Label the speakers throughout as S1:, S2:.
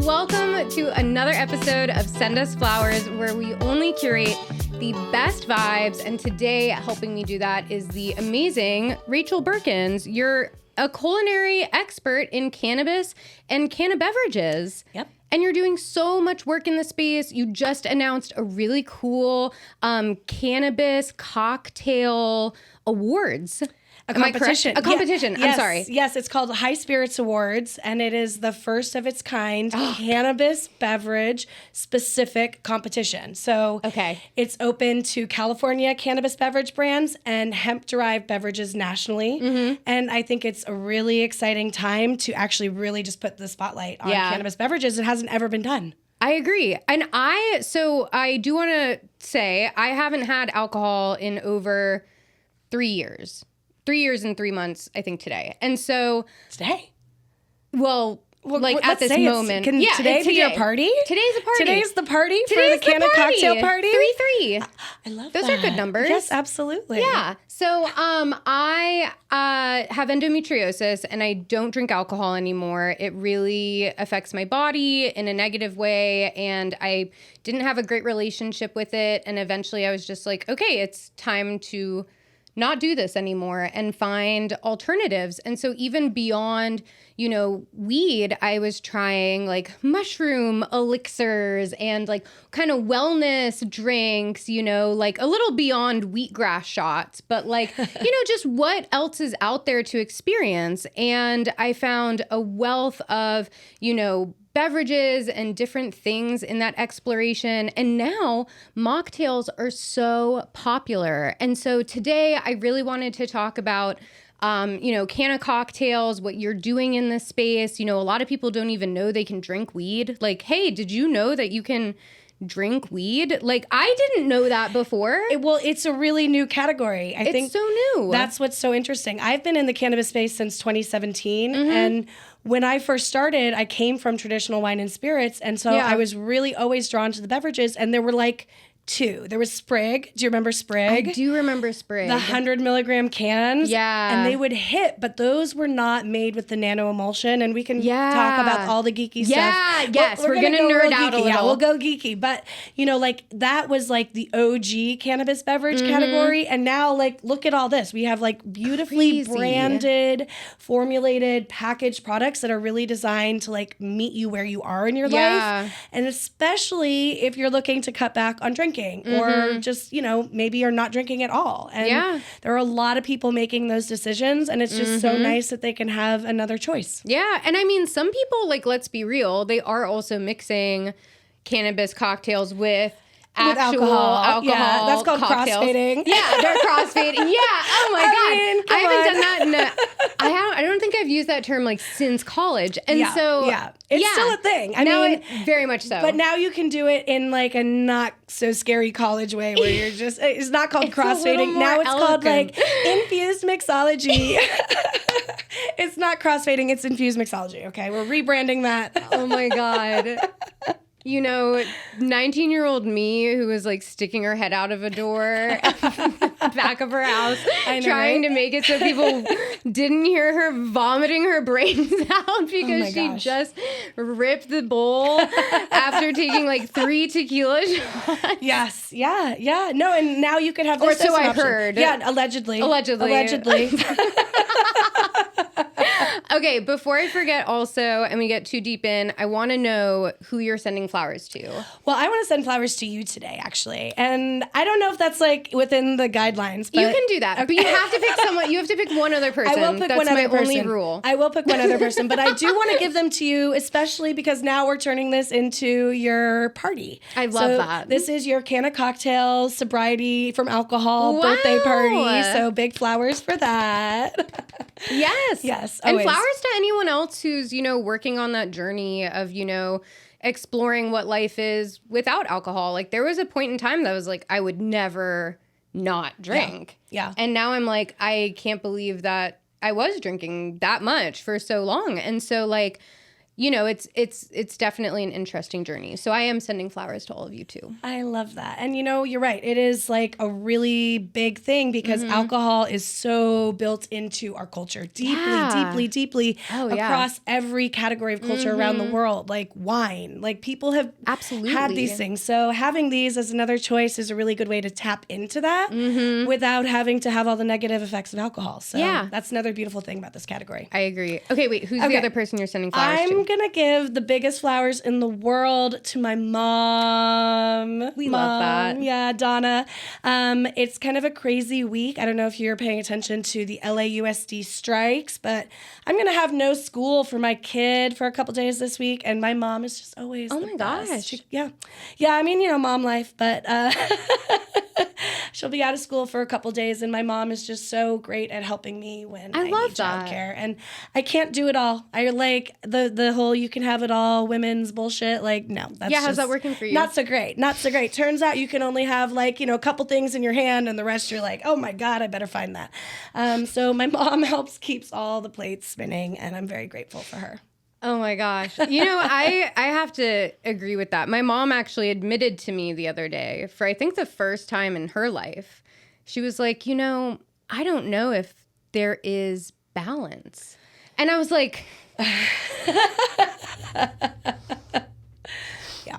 S1: welcome to another episode of Send Us Flowers, where we only curate the best vibes. And today, helping me do that is the amazing Rachel Burkons. You're a culinary expert in cannabis and canna beverages.
S2: Yep.
S1: And you're doing so much work in the space. You just announced a really cool cannabis cocktail awards.
S2: A competition.
S1: A competition.
S2: Yes.
S1: I'm sorry.
S2: Yes, it's called High Spirits Awards, and it is the first of its kind cannabis beverage specific competition. So it's open to California cannabis beverage brands and hemp-derived beverages nationally. Mm-hmm. And I think it's a really exciting time to actually really just put the spotlight on cannabis beverages. It hasn't ever been done.
S1: I agree. And I do want to say I haven't had alcohol in over 3 years. 3 years and 3 months, I think, today. And so...
S2: Today?
S1: Well like at this moment.
S2: Can today be your party?
S1: Today's a party.
S2: Today's the party for the CannaCocktail party?
S1: 3-3.
S2: I love
S1: Those
S2: that.
S1: are good numbers.
S2: Yes, absolutely.
S1: Yeah. So I have endometriosis and I don't drink alcohol anymore. It really affects my body in a negative way. And I didn't have a great relationship with it. And eventually I was just like, okay, it's time to not do this anymore and find alternatives. And so even beyond, weed, I was trying like mushroom elixirs and like kind of wellness drinks, like a little beyond wheatgrass shots, but like, just what else is out there to experience. And I found a wealth of, beverages and different things in that exploration. And now mocktails are so popular. And so today I really wanted to talk about, CannaCocktails, what you're doing in this space. A lot of people don't even know they can drink weed. Like, hey, did you know that you can drink weed? Like, I didn't know that before.
S2: It's a really new category. I think
S1: it's so new.
S2: That's what's so interesting. I've been in the cannabis space since 2017, and when I first started, I came from traditional wine and spirits, and so I was really always drawn to the beverages, and there were like two. There was Sprig. Do you remember Sprig?
S1: I do remember Sprig.
S2: The 100 milligram cans.
S1: Yeah.
S2: And they would hit, but those were not made with the Nano Emulsion. And we can talk about all the geeky stuff.
S1: Yeah, yes. We're going to nerd out a little.
S2: Yeah, we'll go geeky. But, that was like the OG cannabis beverage category. And now, look at all this. We have beautifully branded, formulated, packaged products that are really designed to meet you where you are in your life. And especially if you're looking to cut back on drinking. Or just, maybe you're not drinking at all. And there are a lot of people making those decisions, and it's just so nice that they can have another choice.
S1: Yeah. And I mean, some people, let's be real, they are also mixing cannabis cocktails with alcohol.
S2: Yeah, that's called
S1: cocktails.
S2: Crossfading.
S1: Yeah, they're crossfading. Yeah. Oh my God. I haven't done that I don't think I've used that term since college. And
S2: it's still a thing. I mean,
S1: very much so.
S2: But now you can do it in a not so scary college way where you're just, it's not called crossfading. Now it's called infused mixology. It's not crossfading, it's infused mixology. Okay, we're rebranding that.
S1: Oh my God. 19-year-old me who was sticking her head out of a door back of her house, trying to make it so people didn't hear her vomiting her brains out because she just ripped the bowl after taking 3 tequila shots.
S2: Yes. Yeah. No, and now you could have
S1: this. Or so I heard.
S2: Yeah, allegedly.
S1: Okay, before I forget also, and we get too deep in, I want to know who you're sending flowers to.
S2: Well, I want to send flowers to you today, actually. And I don't know if that's within the guidelines. But
S1: you can do that. Okay. But you have to pick someone. You have to pick one other person.
S2: I will pick one other person. That's my only rule. I will pick one other person. But I do want to give them to you, especially because now we're turning this into your party.
S1: I love that.
S2: This is your CannaCocktail sobriety from alcohol birthday party. So big flowers for that.
S1: Yes.
S2: Yes.
S1: And flowers to anyone else who's, working on that journey of, exploring what life is without alcohol. There was a point in time that I was I would never not drink.
S2: Yeah.
S1: And now I'm I can't believe that I was drinking that much for so long. And so you know, it's definitely an interesting journey. So I am sending flowers to all of you too.
S2: I love that. And you know, you're right. It is like a really big thing because alcohol is so built into our culture deeply across every category of culture around the world, like wine. Like people have had these things. So having these as another choice is a really good way to tap into that without having to have all the negative effects of alcohol. So that's another beautiful thing about this category.
S1: I agree. Okay, wait, who's the other person you're sending flowers to?
S2: I'm going to give the biggest flowers in the world to my mom.
S1: We love that.
S2: Yeah, Donna. It's kind of a crazy week. I don't know if you're paying attention to the LAUSD strikes, but I'm going to have no school for my kid for a couple days this week, and my mom is just always the best.
S1: Gosh.
S2: Yeah, I mean, you know, mom life, but she'll be out of school for a couple days, and my mom is just so great at helping me when I need childcare. And I can't do it all. I like the whole you can have it all women's bullshit. Like, no, that's
S1: how's that working for you?
S2: Not so great. Turns out you can only have like, you know, a couple things in your hand, and the rest you're like, oh my God, I better find that. So my mom keeps all the plates spinning, and I'm very grateful for her.
S1: Oh my gosh. You know, I have to agree with that. My mom actually admitted to me the other day, for I think the first time in her life, she was like, you know, I don't know if there is balance. And I was like,
S2: yeah.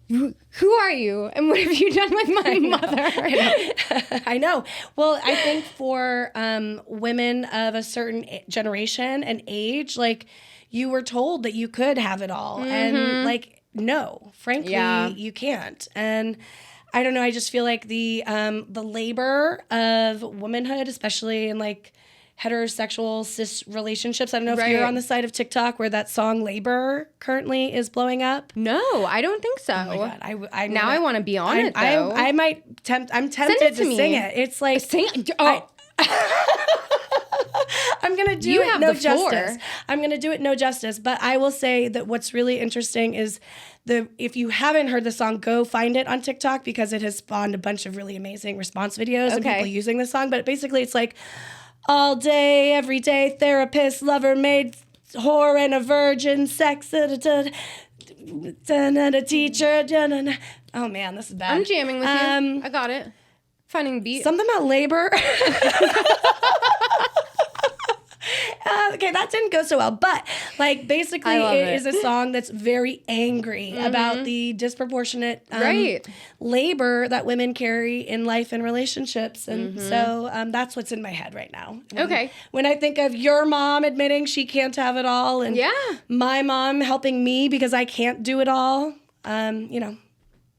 S1: Who are you? And what have you done with my mother?
S2: I know. Well, I think for women of a certain generation and age, like you were told that you could have it all. And like, no, frankly, you can't. And I don't know. I just feel like the labor of womanhood, especially in like heterosexual cis relationships. I don't know if you're on the side of TikTok where that song "Labor" currently is blowing up.
S1: No, I don't think so. Oh my
S2: God,
S1: I want to be on it though.
S2: I might I'm tempted to sing it. It's like I'm gonna do it no justice. I'm gonna do it no justice. But I will say that what's really interesting is if you haven't heard the song, go find it on TikTok because it has spawned a bunch of really amazing response videos and people using the song. But basically, it's like, all day, every day, therapist, lover, maid, whore, and a virgin, sex, a teacher. Oh man, this is bad.
S1: I'm jamming with you. I got it. Finding the beat.
S2: Something about labor. Okay, that didn't go so well, but like basically it is a song that's very angry about the disproportionate labor that women carry in life and relationships, and so that's what's in my head right now. When I think of your mom admitting she can't have it all, and my mom helping me because I can't do it all, you know,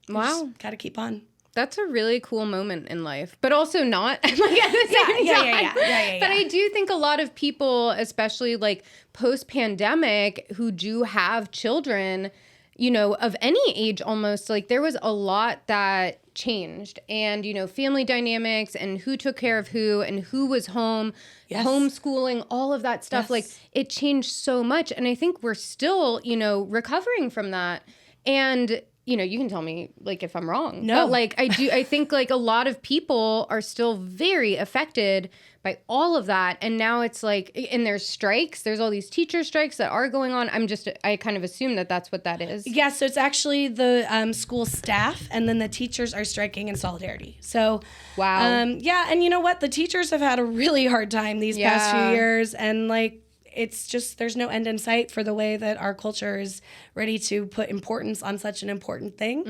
S2: got to keep on.
S1: That's a really cool moment in life, but also not. Like at the same time. But I do think a lot of people, especially like post-pandemic, who do have children, you know, of any age almost, like there was a lot that changed. And, you know, family dynamics and who took care of who and who was home, homeschooling, all of that stuff. Like it changed so much. And I think we're still, you know, recovering from that. And you know, you can tell me like if I'm wrong.
S2: No.
S1: But like I think like a lot of people are still very affected by all of that. And now it's like, and there's strikes. There's all these teacher strikes that are going on. I kind of assume that that's what that is.
S2: Yeah, so it's actually the school staff, and then the teachers are striking in solidarity. So, yeah, and you know what? The teachers have had a really hard time these past few years, and like, it's just, there's no end in sight for the way that our culture is ready to put importance on such an important thing.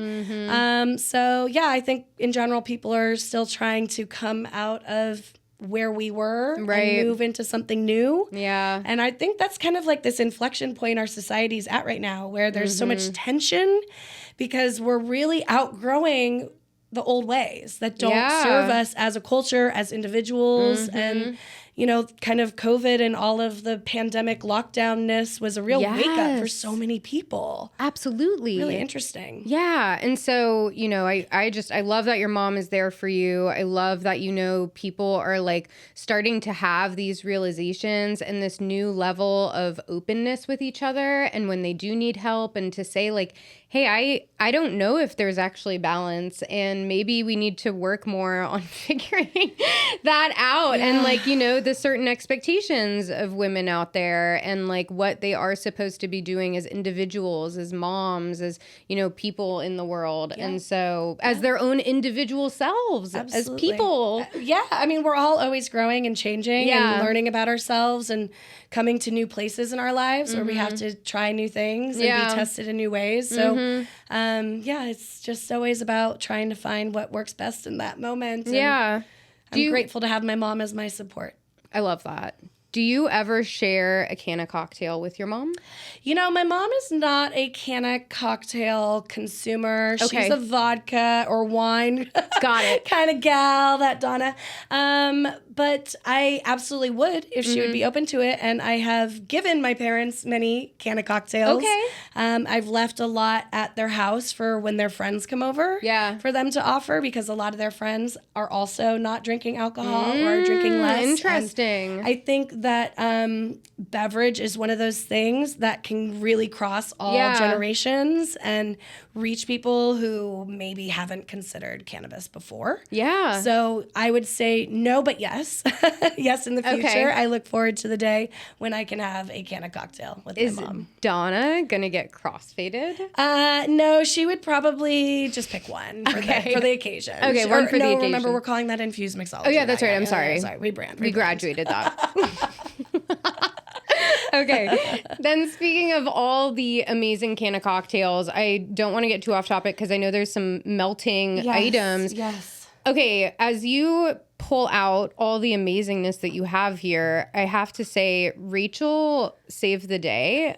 S2: So yeah, I think in general, people are still trying to come out of where we were and move into something new.
S1: Yeah.
S2: And I think that's kind of like this inflection point our society's at right now, where there's so much tension because we're really outgrowing the old ways that don't serve us as a culture, as individuals. And you know, kind of COVID and all of the pandemic lockdownness was a real wake up for so many people.
S1: Absolutely.
S2: Really interesting.
S1: Yeah. And so, you know, I love that your mom is there for you. I love that, you know, people are like starting to have these realizations and this new level of openness with each other. And when they do need help, and to say like, hey, I don't know if there's actually balance, and maybe we need to work more on figuring that out. And like, you know, the certain expectations of women out there and like what they are supposed to be doing as individuals, as moms, as, you know, people in the world. Yeah. And so as their own individual selves, as people.
S2: Yeah. I mean, we're all always growing and changing and learning about ourselves and coming to new places in our lives where we have to try new things and be tested in new ways. So, it's just always about trying to find what works best in that moment. And I'm grateful to have my mom as my support.
S1: I love that. Do you ever share a Canna cocktail with your mom?
S2: You know, my mom is not a Canna cocktail consumer. Okay. She's a vodka or wine
S1: got it
S2: kind of gal, that Donna. But I absolutely would if she would be open to it. And I have given my parents many Canna cocktails.
S1: Okay.
S2: I've left a lot at their house for when their friends come over for them to offer, because a lot of their friends are also not drinking alcohol or drinking less.
S1: Interesting.
S2: And I think that beverage is one of those things that can really cross all generations and reach people who maybe haven't considered cannabis before.
S1: Yeah.
S2: So I would say no, but yes. Yes, in the future. Okay. I look forward to the day when I can have a Canna cocktail with my mom.
S1: Is Donna going to get crossfaded?
S2: No, she would probably just pick one for the occasion.
S1: Okay, one for the occasion.
S2: Remember, we're calling that infused mixology.
S1: Oh, yeah, that's right. I'm sorry.
S2: Sorry, we
S1: graduated that. Okay. Then speaking of all the amazing Canna cocktails, I don't want to get too off topic because I know there's some melting items.
S2: Yes.
S1: Okay. As you pull out all the amazingness that you have here, I have to say Rachel saved the day.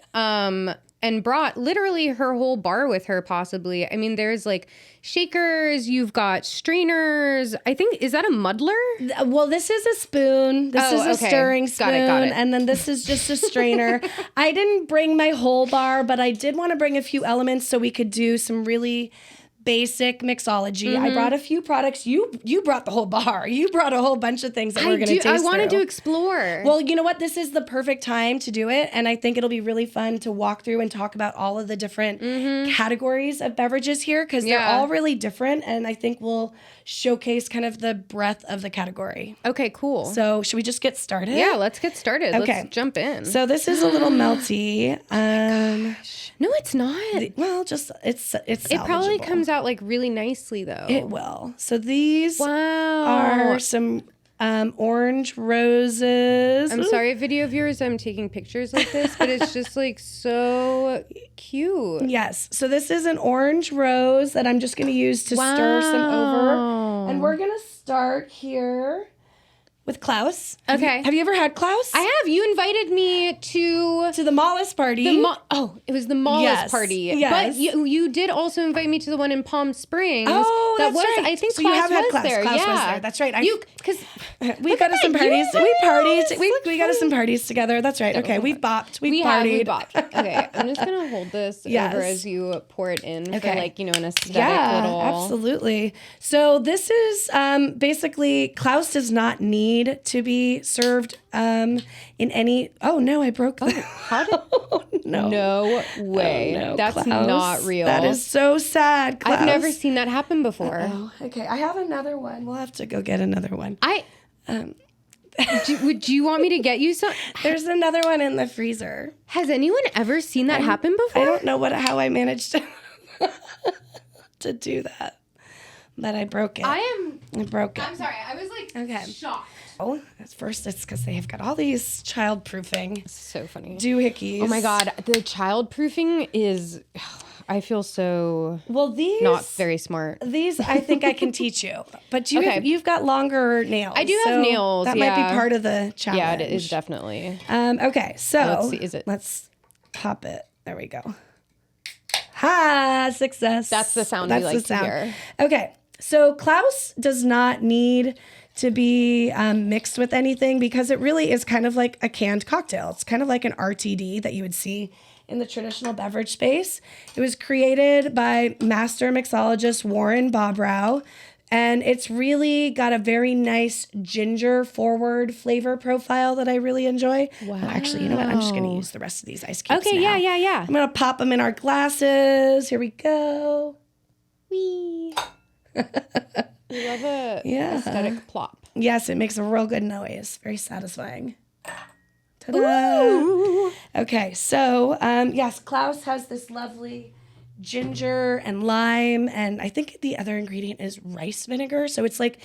S1: And brought literally her whole bar with her, possibly. I mean, there's like shakers, you've got strainers. I think, is that a muddler?
S2: Well, this is a spoon. This is a stirring spoon. Got it. And then this is just a strainer. I didn't bring my whole bar, but I did want to bring a few elements so we could do some really basic mixology. I brought a few products. You brought the whole bar. You brought a whole bunch of things that we're going to taste
S1: I wanted to explore.
S2: Well, you know what? This is the perfect time to do it. And I think it'll be really fun to walk through and talk about all of the different categories of beverages here, because they're all really different. And I think we'll showcase kind of the breadth of the category.
S1: Okay, cool.
S2: So should we just get started?
S1: Yeah, let's get started. Okay. Let's jump in.
S2: So this is a little melty.
S1: No, it's not.
S2: It's salvageable.
S1: It probably comes out like really nicely though.
S2: It will. So these are some orange roses.
S1: I'm sorry, video viewers, I'm taking pictures like this, but it's just like so cute.
S2: Yes. So this is an orange rose that I'm just going to use to stir some over. And we're going to start here with Klaus.
S1: Okay.
S2: Have you ever had Klaus?
S1: I have. You invited me to
S2: the Malus party.
S1: It was the Malus party.
S2: Yes.
S1: But you did also invite me to the one in Palm Springs.
S2: Oh, that's right.
S1: I think
S2: so
S1: Klaus
S2: you have had
S1: was
S2: Klaus.
S1: there.
S2: Klaus was there. That's right. We got us some parties. We partied. We got us some parties together. That's right. Okay. We've bopped. We partied.
S1: Okay. I'm just going to hold this over as you pour it in for like, you know, an aesthetic little.
S2: Absolutely. So this is basically Klaus does not need to be served in any. Oh no, I broke that.
S1: How did? No way.
S2: Oh, no,
S1: that's
S2: Klaus.
S1: not real.
S2: That is so sad, Klaus.
S1: I've never seen that happen before.
S2: Okay, I have another one. We'll have to go get another one.
S1: Would you want me to get you some?
S2: There's another one in the freezer.
S1: Has anyone ever seen that happen before?
S2: I don't know how I managed to do that. But I broke it. I broke it.
S1: I'm sorry. I was like shocked.
S2: Oh, first it's because they have got all these child-proofing.
S1: So funny.
S2: Doohickeys.
S1: Oh my God. The child-proofing is, I feel so not very smart.
S2: These I think I can teach you. But you've got longer nails.
S1: I do have nails.
S2: That might be part of the challenge.
S1: Yeah, it is definitely.
S2: Okay, so
S1: let's see.
S2: Let's pop it. There we go. Ha! Success.
S1: That's the sound we like to hear.
S2: Okay. So Klaus does not need to be mixed with anything because it really is kind of like a canned cocktail. It's kind of like an RTD that you would see in the traditional beverage space. It was created by master mixologist Warren Bobrow, and it's really got a very nice ginger forward flavor profile that I really enjoy. Wow. Well, actually, you know what? I'm just going to use the rest of these ice cubes now.
S1: Yeah.
S2: I'm going to pop them in our glasses. Here we go.
S1: Wee. We love a aesthetic plop.
S2: Yes, it makes a real good noise. Very satisfying. Ta-da! Okay, so yes, Klaus has this lovely ginger and lime, and I think the other ingredient is rice vinegar. So it's like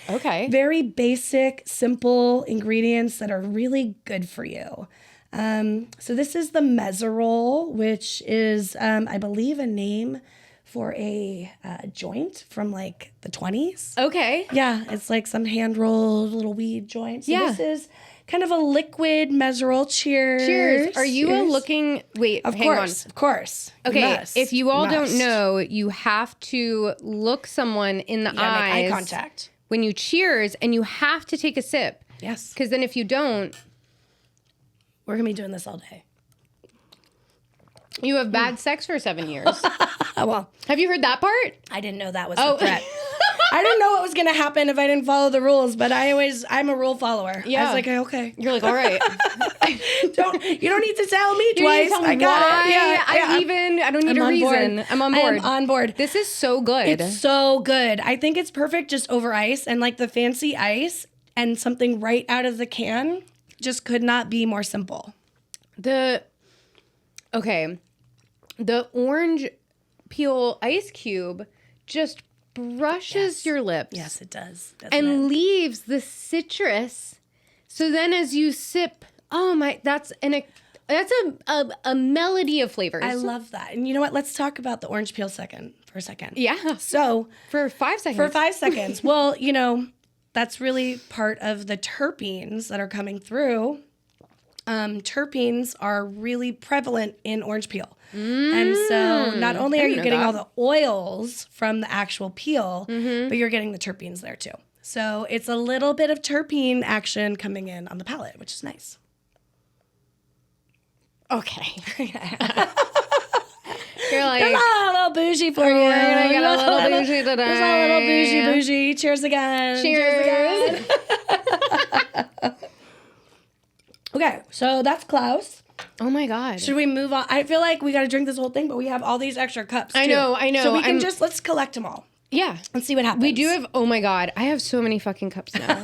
S2: very basic, simple ingredients that are really good for you. So this is the Mezzerol, which is, I believe, a name for a joint from like the 20s.
S1: Okay.
S2: Yeah, it's like some hand-rolled little weed joint. So this is kind of a liquid Mezzerol. Cheers.
S1: Cheers. Are you looking... Wait, hang on.
S2: Of course.
S1: Okay, if you all don't know, you have to look someone in the eyes.
S2: Make eye contact.
S1: When you cheers, and you have to take a sip.
S2: Yes.
S1: Because then if you don't...
S2: We're going to be doing this all day.
S1: You have bad sex for 7 years.
S2: Well,
S1: have you heard that part?
S2: I didn't know that was a threat. I didn't know what was going to happen if I didn't follow the rules, but I'm a rule follower.
S1: Yeah.
S2: I was like, okay.
S1: You're like, all right.
S2: You don't need to tell me twice. I got it. Yeah,
S1: I don't need a reason. I'm on board.
S2: I'm on board.
S1: This is so good.
S2: It's so good. I think it's perfect just over ice, and like the fancy ice and something right out of the can just could not be more simple.
S1: The orange peel ice cube just brushes your lips.
S2: Yes, it does.
S1: And leaves the citrus. So then as you sip, that's a melody of flavors.
S2: I love that. And you know what? Let's talk about the orange peel for a second.
S1: Yeah.
S2: So
S1: for 5 seconds.
S2: Well, that's really part of the terpenes that are coming through. Terpenes are really prevalent in orange peel. And so not only are you getting all the oils from the actual peel, but you're getting the terpenes there too. So it's a little bit of terpene action coming in on the palate, which is nice.
S1: Okay. You're like,
S2: there's a little bougie for you.
S1: We're going to get a little bougie today.
S2: There's a little bougie. Cheers again.
S1: Cheers again.
S2: Okay, so that's Klaus.
S1: Oh my God.
S2: Should we move on? I feel like we got to drink this whole thing, but we have all these extra cups too.
S1: I know.
S2: So we can let's collect them all.
S1: Yeah.
S2: And see what happens.
S1: We do have, oh my God, I have so many fucking cups now.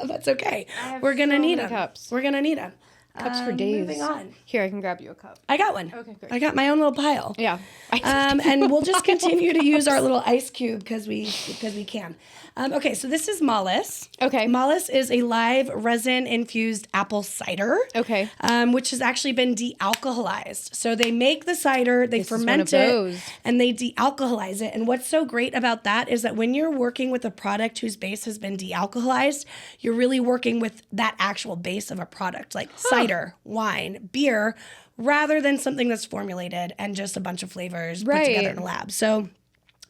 S2: That's okay. We're going to need them.
S1: Cups.
S2: We're going to need them.
S1: Cups for days.
S2: Moving on.
S1: Here, I can grab you a cup.
S2: I got one.
S1: Okay, great.
S2: I got my own little pile.
S1: Yeah.
S2: And we'll just continue to use our little ice cube because we can. Okay, so this is Malus.
S1: Okay.
S2: Malus is a live resin-infused apple cider.
S1: Okay.
S2: Which has actually been dealcoholized. So they make the cider, they ferment it, and they dealcoholize it. And what's so great about that is that when you're working with a product whose base has been dealcoholized, you're really working with that actual base of a product, like cider, wine, beer, rather than something that's formulated and just a bunch of flavors put together in a lab. So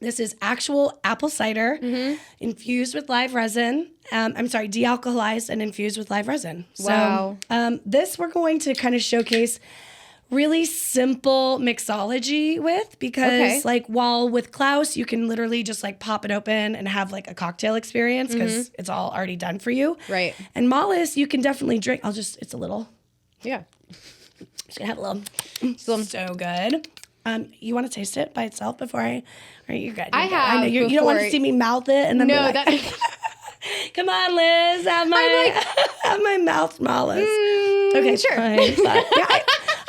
S2: this is actual apple cider infused with live resin. Dealcoholized and infused with live resin.
S1: Wow.
S2: So this we're going to kind of showcase really simple mixology with because like while with Klaus, you can literally just like pop it open and have like a cocktail experience because it's all already done for you.
S1: Right.
S2: And Malus, you can definitely drink. It's a little.
S1: Yeah.
S2: Just gonna have a little. So good. You want to taste it by itself before I? Or you're good.
S1: I know
S2: you don't want to see me mouth it and then be like, come on, Liz, have my mouth Malus. Okay,
S1: sure.
S2: Fine. Yeah,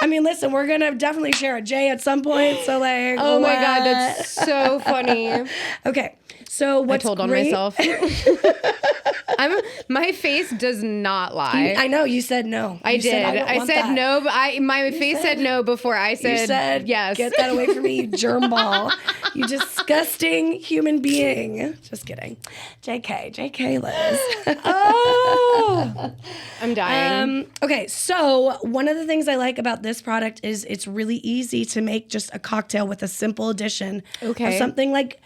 S2: I mean, listen, we're gonna definitely share a J at some point. So like,
S1: oh my God, that's so funny.
S2: Okay, so what's
S1: I told on
S2: great,
S1: myself. My face does not lie.
S2: I know you said no.
S1: I did. I said no, but my face said no before I said yes.
S2: Get that away from me, you germ ball. You disgusting human being. Just kidding. JK, Liz.
S1: Oh, I'm dying.
S2: Okay, so one of the things I like about this product is it's really easy to make just a cocktail with a simple addition of something like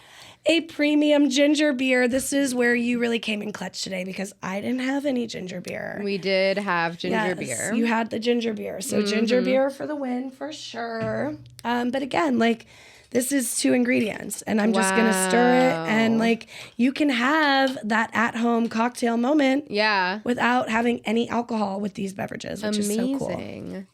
S2: a premium ginger beer. This is where you really came in clutch today because I didn't have any ginger beer.
S1: We did have ginger beer.
S2: You had the ginger beer. So ginger beer for the win for sure. But again, like this is 2 ingredients and I'm just going to stir it and like you can have that at-home cocktail moment without having any alcohol with these beverages, which is so cool.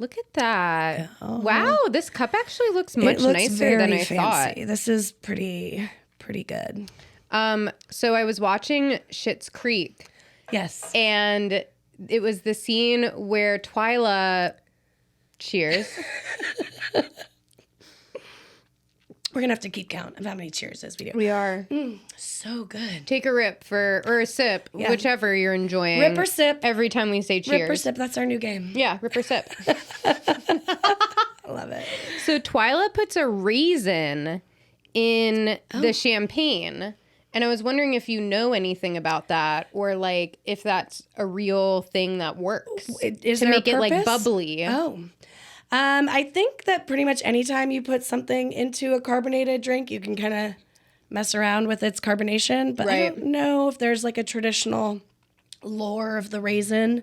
S1: Look at that. Oh. Wow, this cup actually looks much nicer than I thought.
S2: This is pretty good.
S1: So I was watching Schitt's Creek
S2: Yes.
S1: And it was the scene where Twyla, cheers.
S2: We're going to have to keep count of how many cheers as we do.
S1: We are.
S2: So good.
S1: Take a rip or a sip, whichever you're enjoying.
S2: Rip or sip.
S1: Every time we say cheers.
S2: Rip or sip, that's our new game.
S1: Yeah, rip or sip.
S2: I love it.
S1: So Twyla puts a raisin in the champagne. And I was wondering if you know anything about that, or like if that's a real thing that works
S2: To
S1: make it like bubbly.
S2: Oh. I think that pretty much anytime you put something into a carbonated drink, you can kind of mess around with its carbonation. But I don't know if there's like a traditional lore of the raisin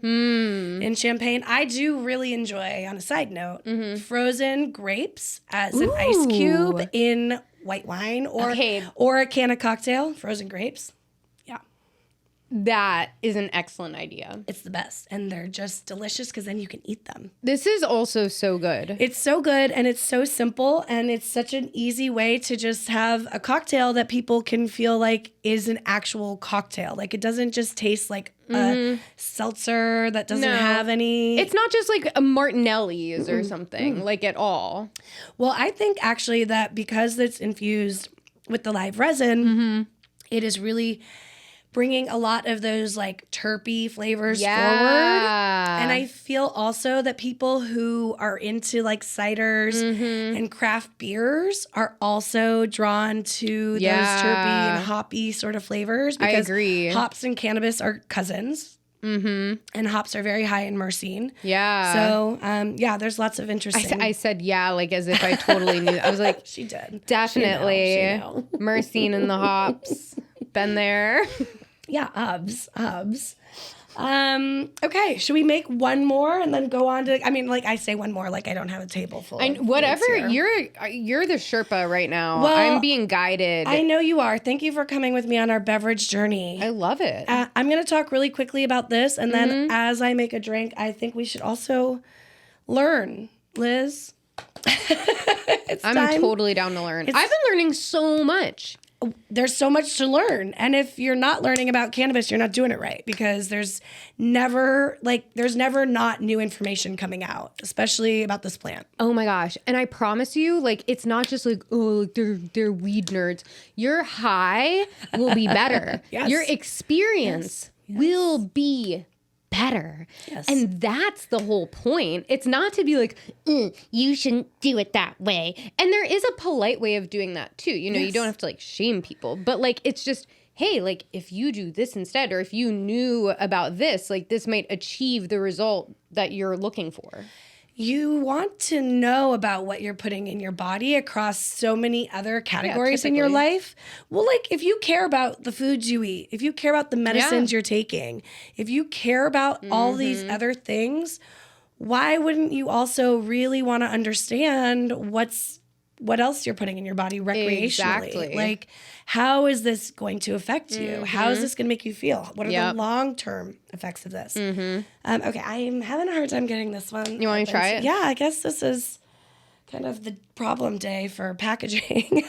S2: in champagne. I do really enjoy, on a side note, frozen grapes as an ice cube in white wine or a Canna cocktail, frozen grapes. Yeah.
S1: That is an excellent idea.
S2: It's the best. And they're just delicious because then you can eat them.
S1: This is also so good.
S2: It's so good and it's so simple and it's such an easy way to just have a cocktail that people can feel like is an actual cocktail. Like it doesn't just taste like a seltzer that doesn't have any...
S1: It's not just like a Martinelli's or something, like at all.
S2: Well, I think actually that because it's infused with the live resin, it is really bringing a lot of those like terpy flavors forward. And I feel also that people who are into like ciders and craft beers are also drawn to those terpy and hoppy sort of flavors. Because
S1: I agree.
S2: Hops and cannabis are cousins. And hops are very high in myrcene.
S1: Yeah.
S2: So, there's lots of interesting...
S1: I said like as if I totally knew. I was like,
S2: she did.
S1: Definitely.
S2: She know.
S1: Myrcene and the hops. Been there.
S2: Yeah, ubs. Okay, should we make one more and then go on to... I mean, like I say one more, like I don't have a table full.
S1: Whatever, you're the Sherpa right now.
S2: Well,
S1: I'm being guided.
S2: I know you are. Thank you for coming with me on our beverage journey.
S1: I love it.
S2: I'm going to talk really quickly about this, and then as I make a drink, I think we should also learn, Liz.
S1: I'm totally down to learn. I've been learning so much.
S2: There's so much to learn. And if you're not learning about cannabis, you're not doing it right, because there's never not new information coming out, especially about this plant.
S1: Oh my gosh. And I promise you, like, it's not just like, oh, they're weed nerds. Your high will be better.
S2: Yes.
S1: Your experience will be better.
S2: Yes.
S1: And that's the whole point. It's not to be like, you shouldn't do it that way. And there is a polite way of doing that too. You know, you don't have to like shame people, but like, it's just, hey, like if you do this instead, or if you knew about this, like this might achieve the result that you're looking for.
S2: You want to know about what you're putting in your body across so many other categories in your life. Well, like if you care about the foods you eat, if you care about the medicines you're taking, if you care about all these other things, why wouldn't you also really want to understand what else you're putting in your body recreationally?
S1: Exactly.
S2: Like, how is this going to affect you? How is this going to make you feel? What are the long-term effects of this? Okay, I'm having a hard time getting this one.
S1: You want to try it?
S2: Yeah, I guess this is kind of the problem day for packaging.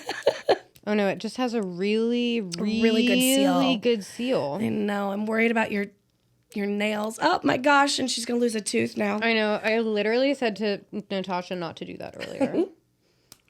S1: Oh no, it just has a really good seal.
S2: I know. I'm worried about your nails. Oh my gosh, and she's going to lose a tooth now.
S1: I know. I literally said to Natasha not to do that earlier.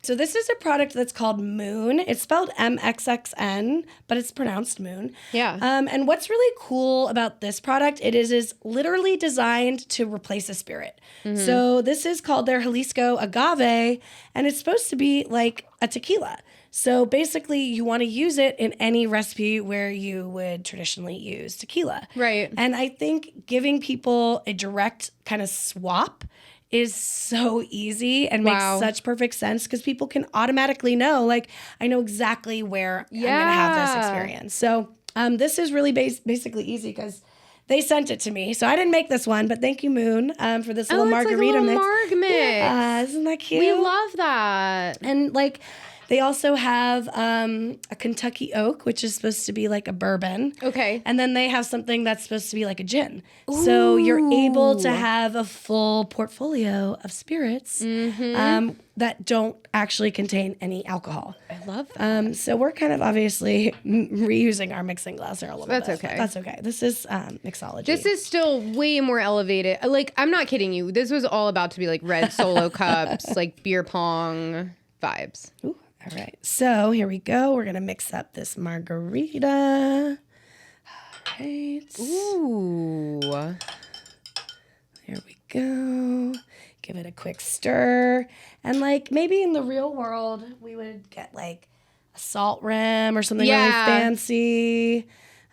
S2: So this is a product that's called Moon. It's spelled MXXN, but it's pronounced Moon.
S1: Yeah.
S2: And what's really cool about this product, it is literally designed to replace a spirit. So this is called their Jalisco Agave, and it's supposed to be like a tequila. So basically, you want to use it in any recipe where you would traditionally use tequila.
S1: Right.
S2: And I think giving people a direct kind of swap is so easy and makes such perfect sense, because people can automatically know, like, I know exactly where I'm going to have this experience. So this is really basically easy because they sent it to me. So I didn't make this one, but thank you, Moon, for this little margarita
S1: like a little
S2: mix.
S1: Marg mix.
S2: Yeah, isn't that cute?
S1: We love that.
S2: And like, they also have a Kentucky Oak, which is supposed to be like a bourbon.
S1: Okay.
S2: And then they have something that's supposed to be like a gin. Ooh. So you're able to have a full portfolio of spirits that don't actually contain any alcohol.
S1: I I love that.
S2: So we're kind of obviously reusing our mixing glass there a little bit.
S1: That's okay.
S2: That's okay. This is Mixology.
S1: This is still way more elevated. Like, I'm not kidding you. This was all about to be like red solo cups, like beer pong vibes.
S2: Ooh, all right. So here we go. We're going to mix up this margarita. All right.
S1: Ooh.
S2: There we go. Give it a quick stir. And like maybe in the real world, we would get like a salt rim or something really fancy.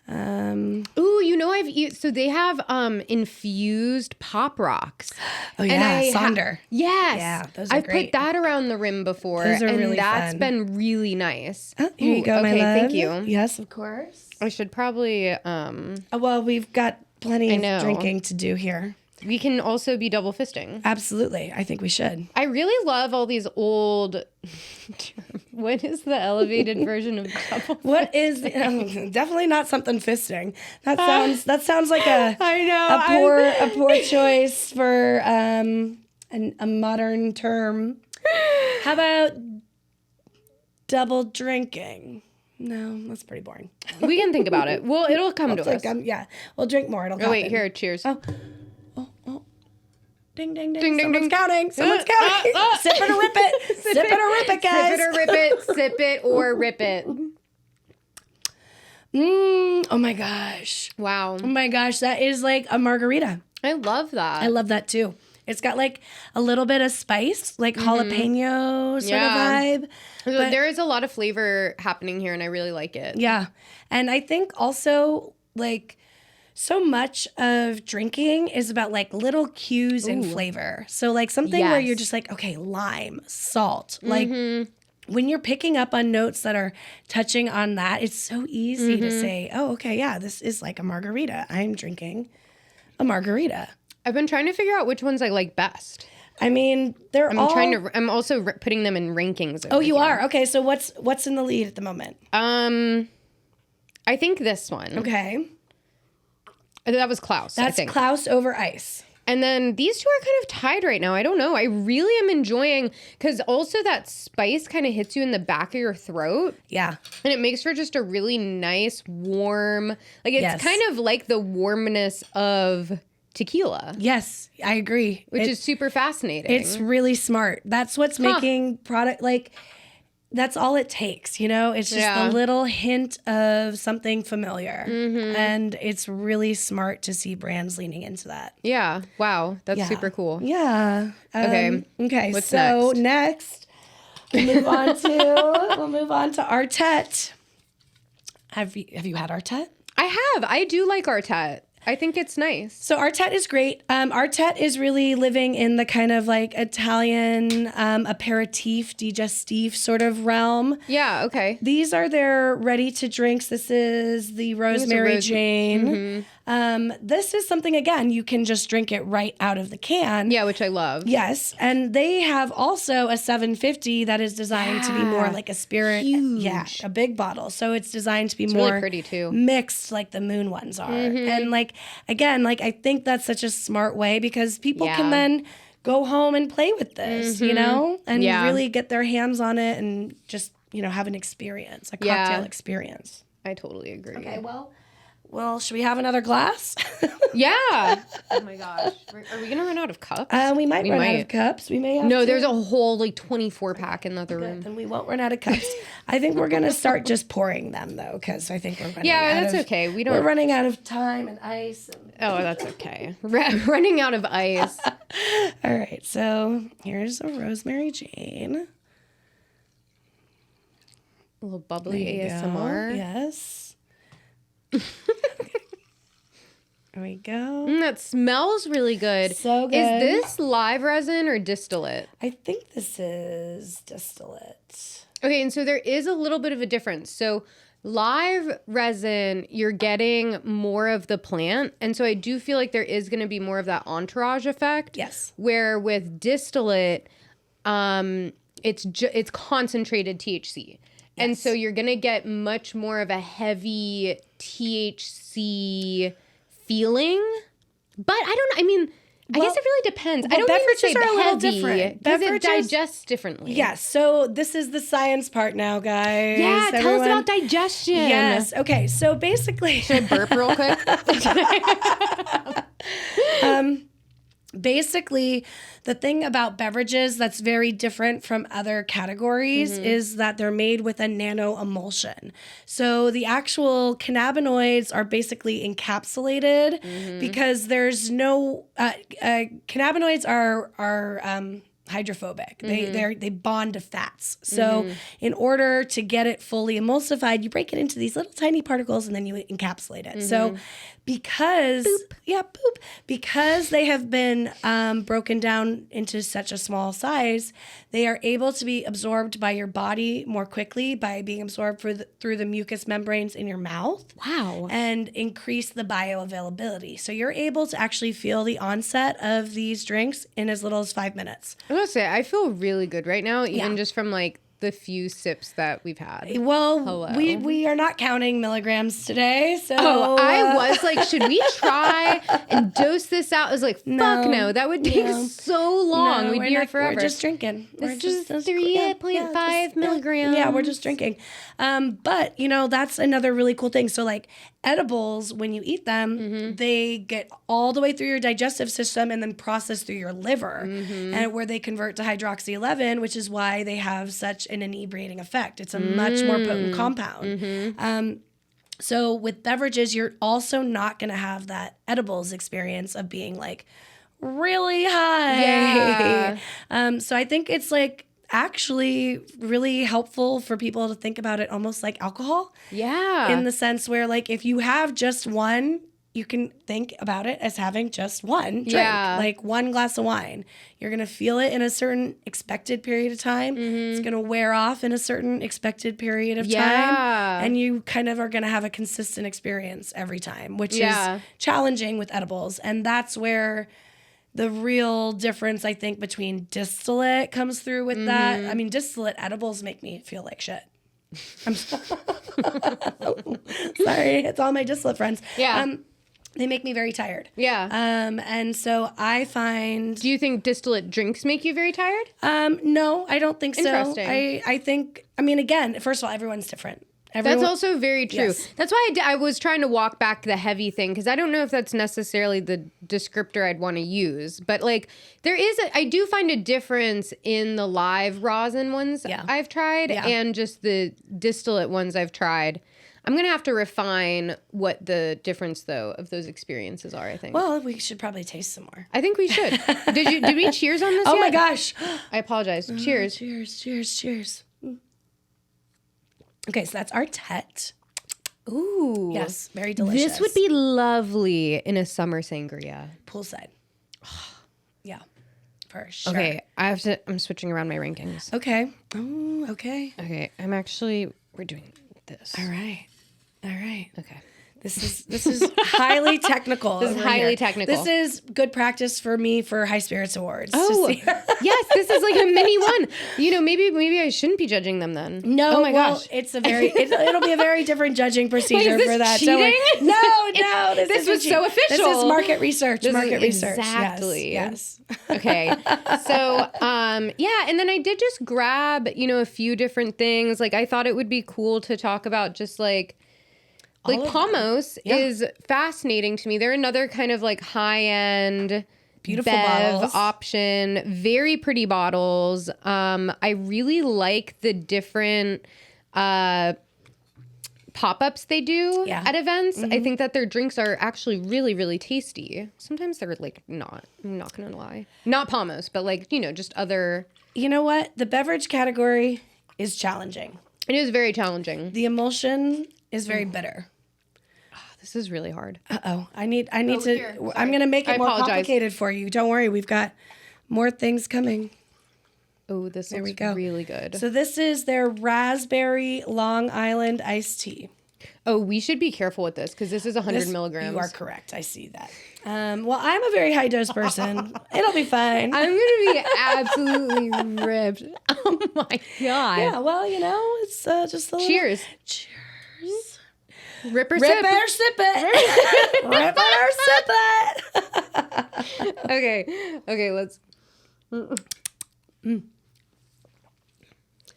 S1: Ooh, you know, so they have infused pop rocks.
S2: Oh yeah, Sonder.
S1: Yes.
S2: Yeah, those are
S1: I've
S2: great.
S1: put that around the rim before,
S2: Those are
S1: and
S2: really
S1: that's
S2: fun.
S1: been really nice.
S2: Oh, here you go, my
S1: okay,
S2: love.
S1: thank you.
S2: Yes, of course.
S1: I should probably
S2: Well, we've got plenty
S1: know.
S2: of drinking to do here.
S1: we can also be double fisting.
S2: Absolutely. I think we should.
S1: I really love all these old what is the elevated version of double?
S2: What is definitely not something fisting. That sounds like a
S1: I know
S2: a poor choice for a modern term. How about double drinking? No, that's pretty boring.
S1: We can think about it. Well, it'll come to us.
S2: Yeah, we'll drink more. It'll
S1: Oh
S2: happen.
S1: wait, here, cheers.
S2: Oh. Ding, ding, ding.
S1: Ding, ding,
S2: Someone's
S1: ding.
S2: counting. Someone's counting. Sip it or rip it. Sip it or rip it, guys.
S1: Sip it or rip it. Sip it or rip it.
S2: Oh my gosh.
S1: Wow.
S2: Oh my gosh. That is like a margarita.
S1: I love that.
S2: I love that too. It's got like a little bit of spice, like jalapeno sort of vibe. But
S1: there is a lot of flavor happening here, and I really like it.
S2: yeah. And I think also like so much of drinking is about like little cues in flavor. So like something where you're just like, okay, lime, salt, like when you're picking up on notes that are touching on that, it's so easy to say, oh, okay, yeah, this is like a margarita. I'm drinking a margarita.
S1: I've been trying to figure out which ones I like best.
S2: I mean,
S1: I'm also putting them in rankings.
S2: Oh, you are? Okay, so what's in the lead at the moment?
S1: I think this one.
S2: Okay.
S1: That was Klaus.
S2: That's
S1: I think.
S2: Klaus over ice.
S1: And then these two are kind of tied right now. I don't know. I really am enjoying, because also that spice kind of hits you in the back of your throat.
S2: Yeah.
S1: And it makes for just a really nice, warm, like it's kind of like the warmness of tequila.
S2: Yes, I agree.
S1: Which is super fascinating.
S2: It's really smart. That's what's making product, like, that's all it takes, you know? It's just a little hint of something familiar. And it's really smart to see brands leaning into that.
S1: Yeah. Wow. That's super cool.
S2: Yeah.
S1: Okay.
S2: Okay.
S1: What's
S2: so next we'll move on to Artet. Have you had Artet?
S1: I have. I do like Artet. I think it's nice.
S2: So Artet is great. Artet is really living in the kind of like Italian aperitif, digestif sort of realm.
S1: Yeah, okay.
S2: These are their ready to drinks. This is the Rosemary Jane. This is something, again, you can just drink it right out of the can.
S1: Yeah, which I love.
S2: Yes. And they have also a 750 that is designed to be more like a spirit.
S1: Huge.
S2: Yeah, a big bottle. So it's designed to be
S1: It's
S2: more
S1: really pretty too.
S2: mixed like the Moon ones are. And like, again, like I think that's such a smart way because people can then go home and play with this, you know, and really get their hands on it and just, you know, have an experience, a cocktail experience.
S1: I totally agree.
S2: Okay, well, should we have another glass?
S1: Yeah. Oh my gosh. Are we going to run out of cups?
S2: We might run out of cups. We may have
S1: No,
S2: to.
S1: there's a whole like 24 pack in the other room.
S2: Then we won't run out of cups. I think we're going to start just pouring them though, because I think we're running
S1: that's okay.
S2: We're running out of time and ice.
S1: Oh, that's okay. Running out of ice.
S2: All right, so here's a Rosemary Jane.
S1: A little bubbly ASMR.
S2: Yes. There we go.
S1: That smells really good.
S2: So good.
S1: Is this live resin or distillate?
S2: I think this is distillate.
S1: Okay, and so there is a little bit of a difference. So live resin, you're getting more of the plant. And so I do feel like there is going to be more of that entourage effect.
S2: Yes.
S1: Where with distillate, it's concentrated THC. And so you're going to get much more of a heavy THC feeling. But I guess it really depends.
S2: Well,
S1: I don't mean to say
S2: beverages are a little
S1: heavy,
S2: different.
S1: because it
S2: Beverages-
S1: digests differently.
S2: Yes. So this is the science part now, guys.
S1: Yeah, tell us
S2: Everyone-
S1: about digestion.
S2: Yes. Okay. So basically,
S1: Should I burp real quick?
S2: basically, the thing about beverages that's very different from other categories is that they're made with a nano emulsion. So the actual cannabinoids are basically encapsulated because there's no cannabinoids are hydrophobic. They bond to fats. So in order to get it fully emulsified, you break it into these little tiny particles and then you encapsulate it. So because because they have been broken down into such a small size, they are able to be absorbed by your body more quickly by being absorbed through the mucous membranes in your mouth.
S1: Wow.
S2: And increase the bioavailability. So you're able to actually feel the onset of these drinks in as little as 5 minutes.
S1: I was gonna say, I feel really good right now, even
S2: Yeah.
S1: just from like the few sips that we've had.
S2: Well,
S1: Hello.
S2: we are not counting milligrams today, so
S1: I was like, should we try and dose this out? I was like, fuck no, that would take so long.
S2: No,
S1: We'd
S2: we're
S1: be here
S2: not-
S1: forever.
S2: We're just drinking.
S1: This is 3.5 milligrams.
S2: Yeah, we're just drinking. But that's another really cool thing. So like edibles, when you eat them, they get all the way through your digestive system and then processed through your liver, and where they convert to hydroxy 11, which is why they have such an inebriating effect. It's a much more potent compound. So with beverages, you're also not going to have that edibles experience of being like really high.
S1: Yeah.
S2: So I think it's like actually really helpful for people to think about it almost like alcohol.
S1: Yeah.
S2: In the sense where like if you have just one, you can think about it as having just one drink, like one glass of wine. You're going to feel it in a certain expected period of time. It's going to wear off in a certain expected period of time. And you kind of are going to have a consistent experience every time, which is challenging with edibles. And that's where the real difference, I think, between distillate comes through with that. I mean, distillate edibles make me feel like shit. I'm sorry, it's all my distillate friends.
S1: Yeah.
S2: They make me very tired.
S1: Yeah.
S2: And so I find...
S1: Do you think distillate drinks make you very tired?
S2: No, I don't think so.
S1: Interesting.
S2: I think, I mean, again, first of all, everyone's different.
S1: That's also very true.
S2: Yes.
S1: That's why I was trying to walk back the heavy thing, because I don't know if that's necessarily the descriptor I'd want to use. But like I do find a difference in the live rosin ones I've tried and just the distillate ones I've tried. I'm going to have to refine what the difference, though, of those experiences are, I think.
S2: Well, we should probably taste some more.
S1: I think we should. Did we cheers on this yet?
S2: Oh my gosh.
S1: I apologize. Cheers.
S2: Cheers. Okay, so that's Artet.
S1: Ooh.
S2: Yes, very delicious.
S1: This would be lovely in a summer sangria.
S2: Poolside. Yeah, for sure.
S1: Okay, I'm switching around my rankings.
S2: Okay. Oh, okay.
S1: Okay, we're doing this.
S2: All right.
S1: Okay.
S2: This is highly technical.
S1: This is highly technical.
S2: This is good practice for me for High Spirits Awards.
S1: Oh, yes, this is like a mini one. Maybe I shouldn't be judging them then.
S2: No,
S1: oh my gosh.
S2: It's a it'll be a very different judging procedure
S1: Wait, is this
S2: for that.
S1: cheating?
S2: No,
S1: this was so official.
S2: This is market research. Research.
S1: Exactly.
S2: Yes.
S1: Okay. So, and then I did just grab, a few different things. Like I thought it would be cool to talk about just like Pamos is fascinating to me. They're another kind of like high-end
S2: beautiful
S1: bev
S2: bottles
S1: option, very pretty bottles. I really like the different pop-ups they do at events. I think that their drinks are actually really, really tasty. Sometimes they're like not. I'm not gonna lie. Not Pamos, but like, just other.
S2: You know what? The beverage category is challenging.
S1: It is very challenging.
S2: The emulsion is very bitter.
S1: This is really hard.
S2: Uh-oh. I need to I'm going to make it more complicated for you. Don't worry. We've got more things coming.
S1: Oh, this looks really good.
S2: So this is their raspberry Long Island iced tea.
S1: Oh, we should be careful with this because this is 100 milligrams.
S2: You are correct. I see that. Well, I'm a very high dose person. It'll be fine.
S1: I'm going to be absolutely ripped. Oh my God.
S2: Yeah, well, it's just a
S1: Cheers.
S2: Cheers.
S1: Rip or
S2: Rip
S1: sip.
S2: it or sip it. Rip it or sip it.
S1: Okay, let's.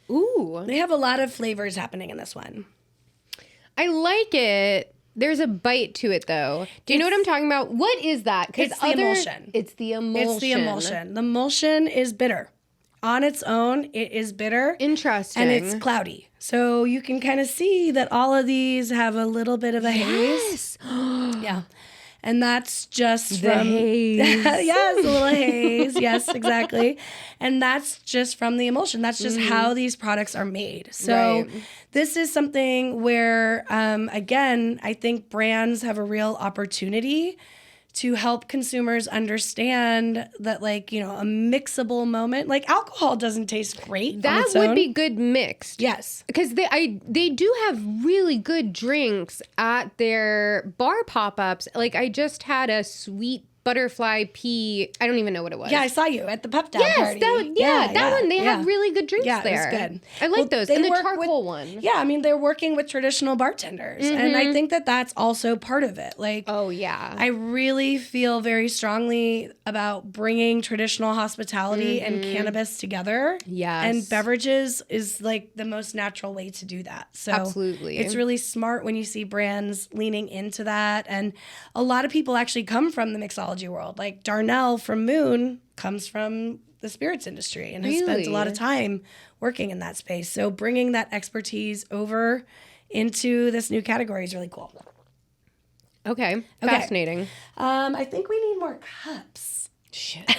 S1: Ooh.
S2: They have a lot of flavors happening in this one.
S1: I like it. There's a bite to it, though. Do you know what I'm talking about? What is that?
S2: It's the emulsion.
S1: It's the emulsion.
S2: It's the emulsion. The emulsion is bitter. On its own, it is bitter.
S1: Interesting.
S2: And it's cloudy. So you can kind of see that all of these have a little bit of a haze. Yeah. And that's just
S1: the
S2: from
S1: haze.
S2: Yes, a little haze. Yes, exactly. And that's just from the emulsion. That's just how these products are made. So this is something where, again, I think brands have a real opportunity to help consumers understand that, like, you know, a mixable moment, like alcohol doesn't taste great.
S1: That would be good mixed.
S2: Yes.
S1: Because they do have really good drinks at their bar pop-ups. Like, I just had a sweet butterfly pea. I don't even know what it was.
S2: Yeah, I saw you at the pep down party.
S1: That one. They have really good drinks there.
S2: It was good.
S1: I like those. And the charcoal
S2: with,
S1: one.
S2: Yeah, I mean, they're working with traditional bartenders. And I think that that's also part of it. Like,
S1: oh, yeah.
S2: I really feel very strongly about bringing traditional hospitality and cannabis together.
S1: Yes.
S2: And beverages is like the most natural way to do that. So
S1: absolutely.
S2: It's really smart when you see brands leaning into that. And a lot of people actually come from the mixology world. Like Darnell from Moon comes from the spirits industry and has spent a lot of time working in that space. So bringing that expertise over into this new category is really cool.
S1: Okay. Fascinating.
S2: I think we need more cups.
S1: Shit.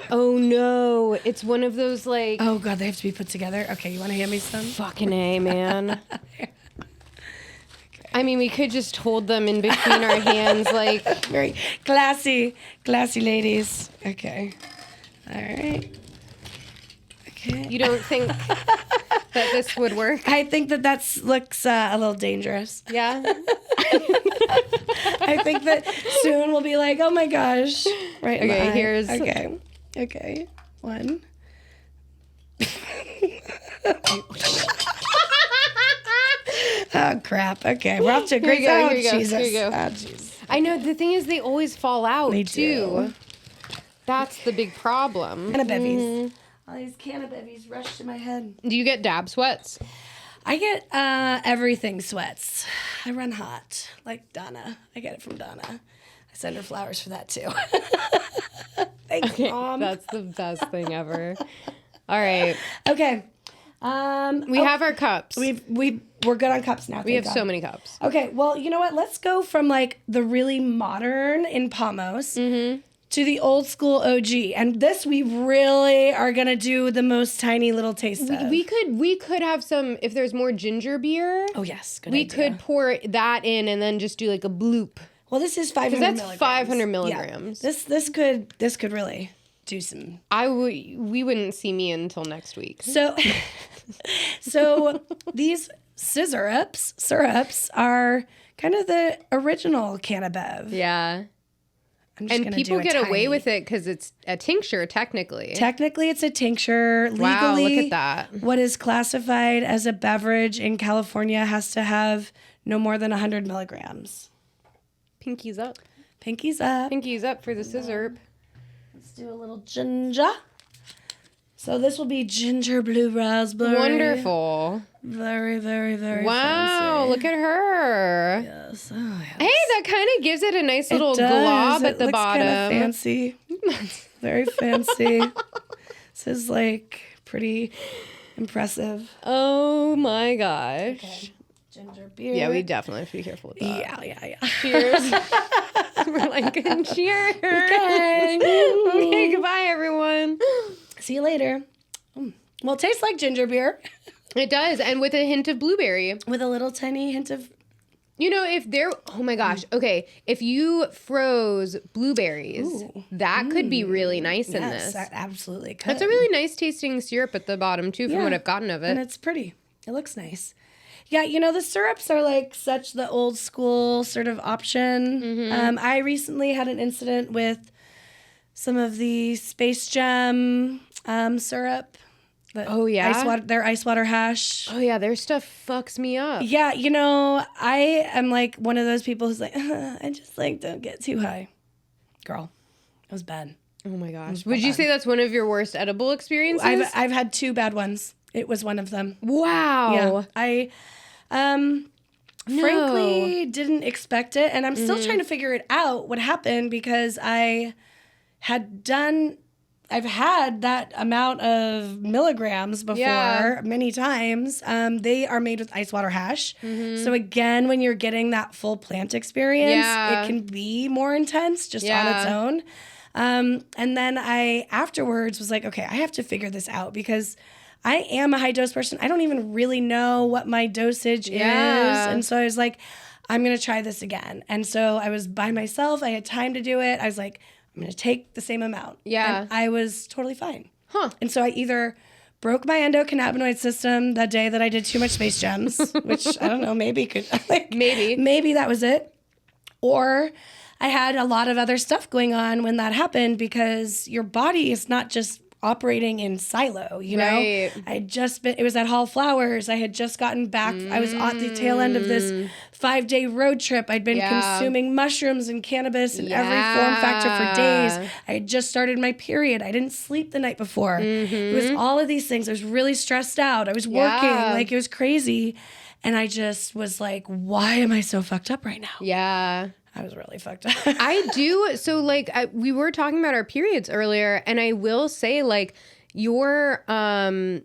S1: Oh no. It's one of those like...
S2: Oh God, they have to be put together? Okay, you want to hand me some?
S1: Fucking A, man. I mean, we could just hold them in between our hands like...
S2: Very classy ladies. Okay. All right. Okay.
S1: You don't think that this would work?
S2: I think that looks a little dangerous.
S1: Yeah?
S2: I think that soon we'll be like, oh my gosh. Right.
S1: Okay, here's...
S2: Okay. One. Oh, crap. Okay. We're off to a great
S1: Here
S2: start.
S1: you go.
S2: Jesus.
S1: Here you go.
S2: Oh, Jesus.
S1: I know. The thing is, they always fall out,
S2: They
S1: too.
S2: do.
S1: That's the big problem.
S2: Canna bevies. All these canna bevies rush to my head.
S1: Do you get dab sweats?
S2: I get everything sweats. I run hot, like Donna. I get it from Donna. I send her flowers for that, too. Thanks, Mom.
S1: That's the best thing ever. All right.
S2: Okay.
S1: We have our cups.
S2: We're good on cups now.
S1: We have so many cups.
S2: Okay, well, you know what? Let's go from like the really modern in Pamos to the old school OG. And this we really are gonna do the most tiny little taste of.
S1: We could have some, if there's more ginger beer.
S2: Oh yes, good
S1: we
S2: idea.
S1: could pour that in and then just do like a bloop.
S2: Well, this is 500
S1: Because that's
S2: milligrams.
S1: 500 milligrams.
S2: Yeah. This could really do some.
S1: We wouldn't see me until next week.
S2: So these syrups are kind of the original Canna Bev.
S1: Yeah.
S2: I'm just
S1: And
S2: gonna
S1: people
S2: do a
S1: get away
S2: tiny.
S1: with it because it's a tincture, technically.
S2: Technically, it's a tincture. Legally,
S1: Wow, look at that.
S2: What is classified as a beverage in California has to have no more than 100 milligrams.
S1: Pinkies up.
S2: Pinkies up.
S1: Pinkies up for the scissor.
S2: Let's do a little ginger. So this will be ginger blue raspberry.
S1: Wonderful.
S2: Very, very, very
S1: Wow,
S2: fancy.
S1: look at her.
S2: Yes. Oh, yes.
S1: Hey, that kind of gives it a nice little
S2: It does.
S1: glob
S2: It
S1: at the
S2: looks
S1: bottom.
S2: Kind of fancy. Very fancy. This is like pretty impressive.
S1: Oh my gosh.
S2: Okay. Ginger beer.
S1: Yeah, we definitely have to be careful with that.
S2: Yeah.
S1: Cheers. We're like, cheers.
S2: Okay.
S1: Okay, goodbye, everyone.
S2: See you later. Well, it tastes like ginger beer
S1: It does, and with a hint of blueberry.
S2: with a little tiny hint of...
S1: You know, if there, oh my gosh, okay, if you froze blueberries, that could be really nice in
S2: Yes,
S1: this.
S2: that absolutely could.
S1: That's a really nice tasting syrup at the bottom, too, from what I've gotten of
S2: And
S1: it.
S2: it's pretty. It looks nice. Yeah, you know, the syrups are like such the old school sort of option. I recently had an incident with some of the Space Jam syrup.
S1: Oh, yeah?
S2: Their ice water hash.
S1: Oh, yeah, their stuff fucks me up.
S2: Yeah, you know, I am like one of those people who's like, I just like don't get too high. Girl, it was bad.
S1: Oh, my gosh. Would you say that's one of your worst edible experiences?
S2: I've had 2 bad ones. It was one of them.
S1: Wow.
S2: Yeah, I frankly didn't expect it, and I'm still trying to figure it out what happened because I've had that amount of milligrams before many times. They are made with ice water hash. So again, when you're getting that full plant experience, it can be more intense just on its own. And then I afterwards was like, okay, I have to figure this out because I am a high dose person. I don't even really know what my dosage is. And so I was like, I'm going to try this again. And so I was by myself. I had time to do it. I was like, I'm going to take the same amount.
S1: Yeah.
S2: And I was totally fine.
S1: Huh.
S2: And so I either broke my endocannabinoid system that day that I did too much Space Gems, which I don't know, maybe that was it. Or I had a lot of other stuff going on when that happened because your body is not just operating in silo, you know?
S1: Right.
S2: It was at Hall Flowers. I had just gotten back. I was at the tail end of this 5-day road trip. I'd been consuming mushrooms and cannabis in every form factor for days. I had just started my period. I didn't sleep the night before. It was all of these things. I was really stressed out. I was working. Like, it was crazy. And I just was like, why am I so fucked up right now?
S1: Yeah.
S2: I was really fucked up.
S1: I do. So, like, we were talking about our periods earlier, and I will say, like, your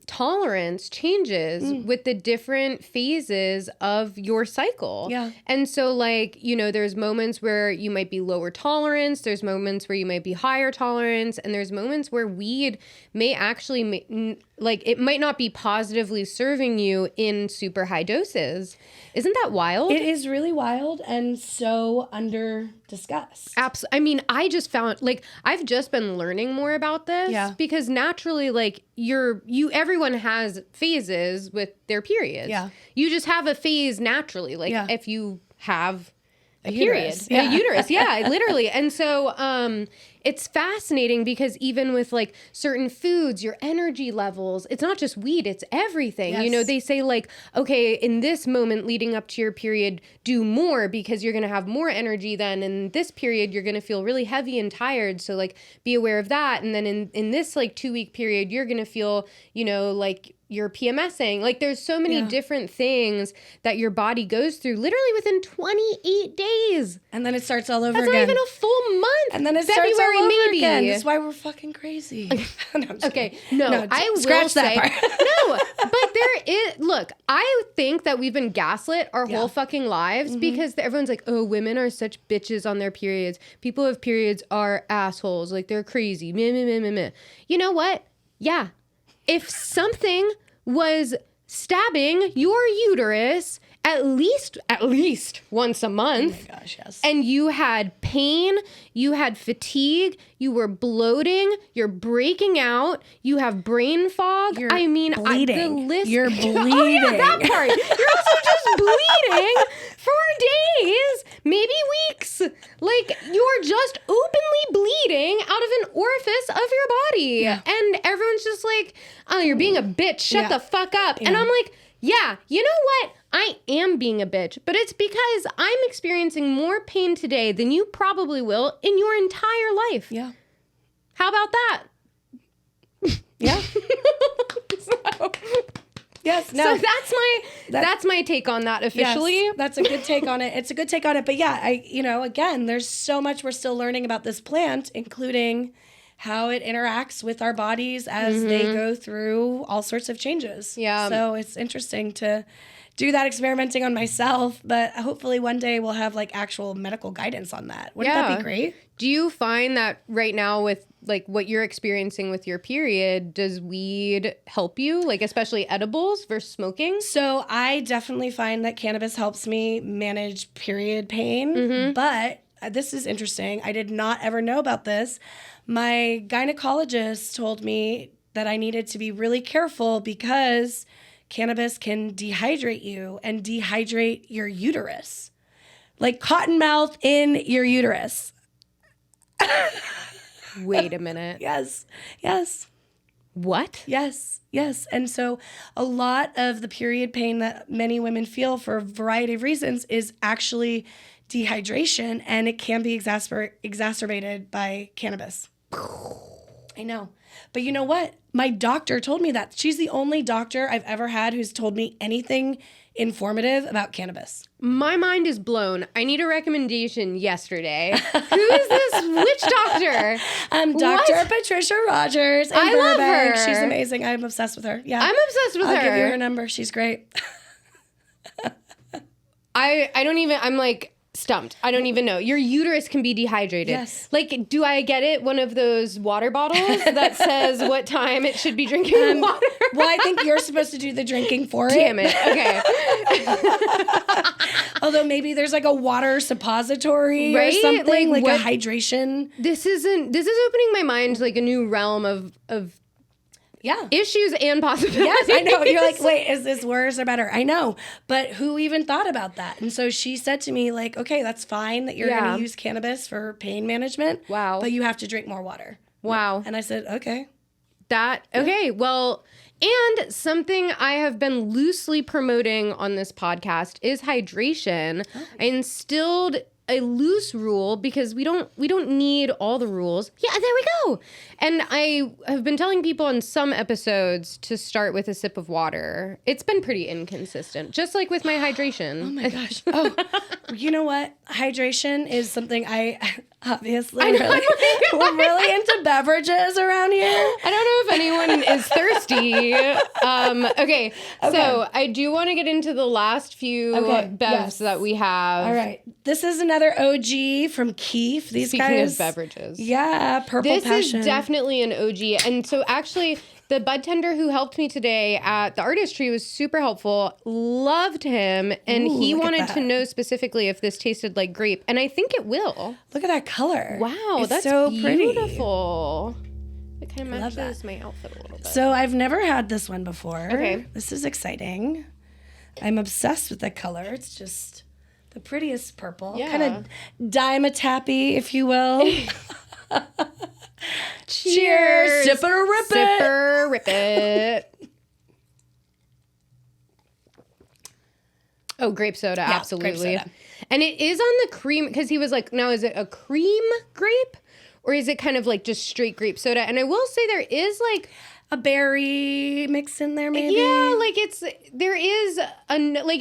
S1: tolerance changes with the different phases of your cycle.
S2: Yeah.
S1: And so, like, you know, there's moments where you might be lower tolerance, there's moments where you might be higher tolerance, and there's moments where weed may actually, like, it might not be positively serving you in super high doses. Isn't that wild?
S2: It is really wild and so under discussed.
S1: Absolutely. I mean, I just found, like, I've just been learning more about this because naturally, like, everyone has phases with their periods.
S2: Yeah.
S1: You just have a phase naturally, like if you have a period,
S2: uterus.
S1: a uterus. Yeah, literally. And so, it's fascinating because even with like certain foods, your energy levels, it's not just weed, it's everything.
S2: Yes.
S1: You know, they say like, okay, in this moment leading up to your period, do more because you're going to have more energy then. In this period, you're going to feel really heavy and tired. So like be aware of that. And then in this like 2-week period, you're going to feel, you know, like you're PMSing. Like there's so many different things that your body goes through literally within 28 days.
S2: And then it starts all over again.
S1: That's not even a full month.
S2: And then it
S1: February,
S2: starts all over
S1: maybe.
S2: again. That's why we're fucking crazy. No, I'm just
S1: Okay,
S2: kidding.
S1: no, I will
S2: scratch
S1: say,
S2: that part.
S1: no, but there is, look, I think that we've been gaslit our whole fucking lives because everyone's like, oh, women are such bitches on their periods. People who have periods are assholes. Like, they're crazy. Meh, meh, meh, meh, meh. You know what? Yeah. If something was stabbing your uterus at least once a month.
S2: Oh my gosh, yes.
S1: And you had pain, you had fatigue, you were bloating, you're breaking out, you have brain fog.
S2: You're
S1: bleeding.
S2: the list. You're bleeding.
S1: Oh yeah, that part. You're also just bleeding for days, maybe weeks. Like you're just openly bleeding out of an orifice of your body.
S2: Yeah.
S1: And everyone's just like, oh, you're being a bitch. Shut the fuck up.
S2: Yeah.
S1: And I'm like, yeah, you know what? I am being a bitch, but it's because I'm experiencing more pain today than you probably will in your entire life.
S2: Yeah.
S1: How about that?
S2: Yeah. Yes. No.
S1: So that's my take on that officially.
S2: Yes, that's a good take on it. It's a good take on it. But yeah, again, there's so much we're still learning about this plant, including how it interacts with our bodies as they go through all sorts of changes.
S1: Yeah.
S2: So it's interesting to do that experimenting on myself, but hopefully one day we'll have like actual medical guidance on that. Wouldn't that be great?
S1: Do you find that right now with like what you're experiencing with your period, does weed help you? Like especially edibles versus smoking?
S2: So I definitely find that cannabis helps me manage period pain, but this is interesting. I did not ever know about this. My gynecologist told me that I needed to be really careful because cannabis can dehydrate you and dehydrate your uterus. Like cottonmouth in your uterus.
S1: Wait a minute.
S2: Yes. Yes.
S1: What?
S2: Yes. And so a lot of the period pain that many women feel for a variety of reasons is actually dehydration, and it can be exacerbated by cannabis. I know. But you know what? My doctor told me that. She's the only doctor I've ever had who's told me anything informative about cannabis.
S1: My mind is blown. I need a recommendation yesterday. Who is this? Which doctor?
S2: Dr. Patricia Rogers in
S1: I love
S2: Burbank.
S1: her.
S2: She's amazing. I'm obsessed with her. Yeah.
S1: I'm obsessed with her.
S2: I'll give you her number. She's great.
S1: I don't even, I'm like stumped. I don't even know. Your uterus can be dehydrated.
S2: Yes.
S1: Like, do I get it? One of those water bottles that says what time it should be drinking water?
S2: Well, I think you're supposed to do the drinking for it.
S1: Damn it. Okay.
S2: Although maybe there's like a water suppository
S1: Right?
S2: or something, like
S1: what-
S2: a hydration.
S1: This is opening my mind to like a new realm of
S2: Yeah.
S1: issues and possibilities.
S2: Yes, I know. You're like, wait, is this worse or better? I know. But who even thought about that? And so she said to me, like, okay, that's fine that you're going to use cannabis for pain management.
S1: Wow.
S2: But you have to drink more water.
S1: Wow.
S2: And I said, okay.
S1: Okay, well, and something I have been loosely promoting on this podcast is hydration. I instilled a loose rule because we don't need all the rules. Yeah, there we go. And I have been telling people in some episodes to start with a sip of water. It's been pretty inconsistent, just like with my hydration.
S2: Oh my gosh. Oh, you know what? Hydration is something I obviously
S1: I know.
S2: we're really into beverages around here.
S1: I don't know if anyone is thirsty. Okay, so I do want to get into the last few bevs that we have.
S2: All right. This is another OG from Keef. These
S1: Speaking
S2: guys.
S1: of beverages.
S2: Yeah, Purple
S1: This
S2: Passion.
S1: is definitely an OG. And so actually, the bud tender who helped me today at the artistry was super helpful. Loved him. And
S2: Ooh,
S1: he
S2: look at
S1: wanted to
S2: that.
S1: know specifically if this tasted like grape. And I think it will.
S2: Look at that color.
S1: Wow,
S2: It's
S1: that's
S2: so pretty.
S1: beautiful. It kind of
S2: love
S1: matches my outfit a little bit.
S2: So I've never had this one before.
S1: Okay.
S2: This is exciting. I'm obsessed with the color. It's just the prettiest purple.
S1: Yeah.
S2: Kind of dime-a-tappy, if you will.
S1: Cheers.
S2: Sip it or rip it.
S1: Sip or rip it. Oh, grape soda,
S2: Yeah,
S1: absolutely.
S2: grape soda.
S1: And it is on the cream, because he was like, now is it a cream grape? Or is it kind of like just straight grape soda? And I will say there is like,
S2: A berry mix in there, maybe?
S1: yeah, like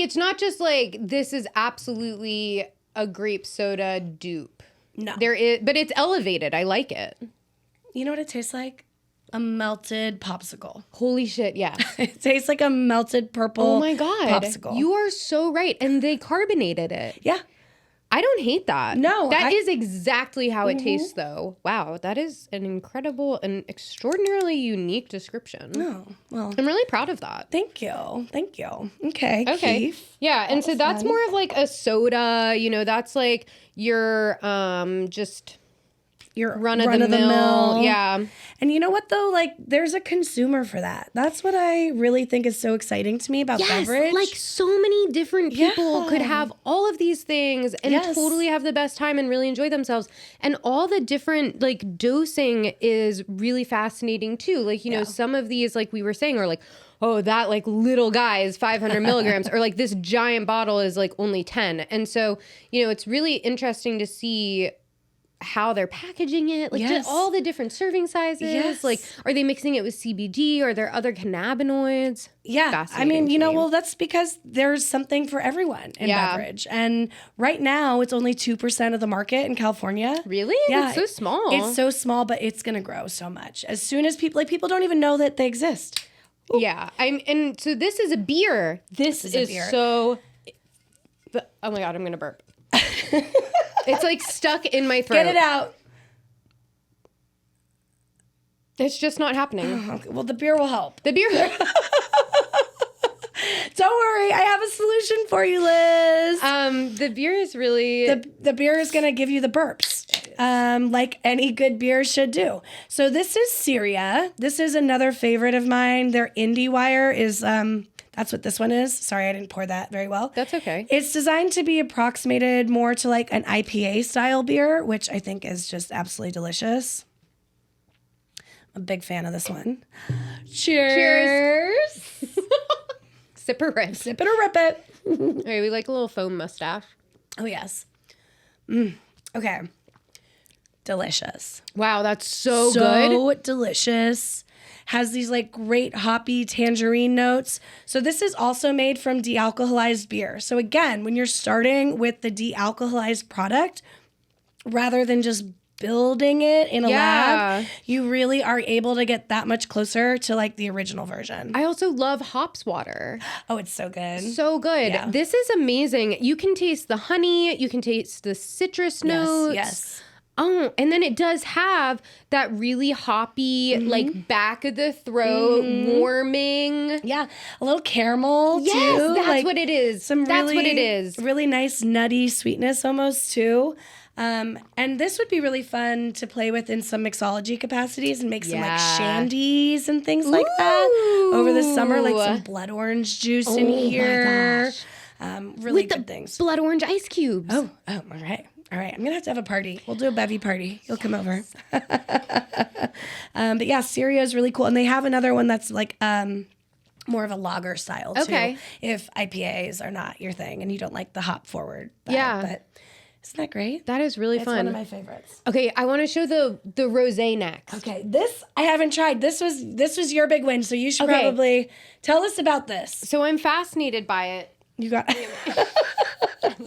S1: it's not just like, this is absolutely a grape soda dupe.
S2: No.
S1: There is, but it's elevated. I like it.
S2: You know what it tastes like? A melted popsicle.
S1: Holy shit, yeah.
S2: It tastes like a melted purple
S1: Oh my God.
S2: popsicle.
S1: You are so right. And they carbonated it.
S2: Yeah.
S1: I don't hate that.
S2: No,
S1: That is exactly how it tastes, though. Wow, that is an incredible and extraordinarily unique description.
S2: Oh, well,
S1: I'm really proud of that.
S2: thank you. Thank you. Okay.
S1: Okay.
S2: Keef.
S1: Yeah, and so that's
S2: fun.
S1: more of like a soda, that's like your just
S2: Your
S1: run of the mill. Yeah.
S2: And you know what though? Like there's a consumer for that. That's what I really think is so exciting to me about beverage.
S1: Like so many different people
S2: Yeah.
S1: could have all of these things and
S2: Yes.
S1: totally have the best time and really enjoy themselves. And all the different like dosing is really fascinating too. Like, some of these, like we were saying, are like, oh, that like little guy is 500 milligrams or like this giant bottle is like only 10. And so, it's really interesting to see how they're packaging it, like just all the different serving sizes.
S2: Yes.
S1: Like, are they mixing it with CBD? Are there other cannabinoids?
S2: Yeah.
S1: Fascinating to me.
S2: Well, that's because there's something for everyone in
S1: Yeah.
S2: beverage. And right now it's only 2% of the market in California.
S1: Really?
S2: Yeah.
S1: It's so small.
S2: It's so small, but it's going to grow so much. As soon as people don't even know that they exist.
S1: Yeah. And so this is a beer. This is
S2: a beer.
S1: so, oh my God, I'm going to burp. It's like stuck in my throat.
S2: Get it out.
S1: It's just not happening.
S2: Okay, well, the beer will help.
S1: The beer.
S2: Don't worry. I have a solution for you, Liz.
S1: The beer is really.
S2: The beer is going to give you the burps, like any good beer should do. So this is Ceria. This is another favorite of mine. Their Indie Wire is, that's what this one is. Sorry, I didn't pour that very well.
S1: That's okay.
S2: It's designed to be approximated more to like an IPA style beer, which I think is just absolutely delicious. I'm a big fan of this one. Cheers.
S1: Sip or rip.
S2: Sip it or rip it.
S1: All right, we like a little foam mustache.
S2: Oh, yes. Okay. Delicious.
S1: Wow, that's so good.
S2: So delicious. Has these like great hoppy tangerine notes. So this is also made from dealcoholized beer. So again, when you're starting with the dealcoholized product, rather than just building it in a lab, you really are able to get that much closer to like the original version.
S1: I also love hops water.
S2: Oh, it's so good.
S1: So good.
S2: Yeah.
S1: This is amazing. You can taste the honey. You can taste the citrus notes.
S2: Yes.
S1: Oh, and then it does have that really hoppy, like back of the throat, warming.
S2: Yeah, a little caramel
S1: Yes,
S2: too.
S1: that's
S2: like
S1: what it is.
S2: Some
S1: That's
S2: really,
S1: what it is.
S2: Really nice nutty sweetness almost too. And this would be really fun to play with in some mixology capacities and make some like shandies and things like that over the summer, like some blood orange juice in here. My gosh. Really
S1: With
S2: good
S1: the
S2: things.
S1: blood orange ice cubes.
S2: Oh, all right. All right, I'm going to have a party. We'll do a bevy party. You'll come over. But yeah, Ceria is really cool. And they have another one that's like more of a lager style too.
S1: Okay.
S2: If IPAs are not your thing and you don't like the hop forward vibe.
S1: Yeah.
S2: But isn't that great?
S1: That is really
S2: It's
S1: fun.
S2: one of my favorites.
S1: Okay, I want to show the rosé next.
S2: Okay, this I haven't tried. This was your big win, so you should probably tell us about this.
S1: So I'm fascinated by it.
S2: You got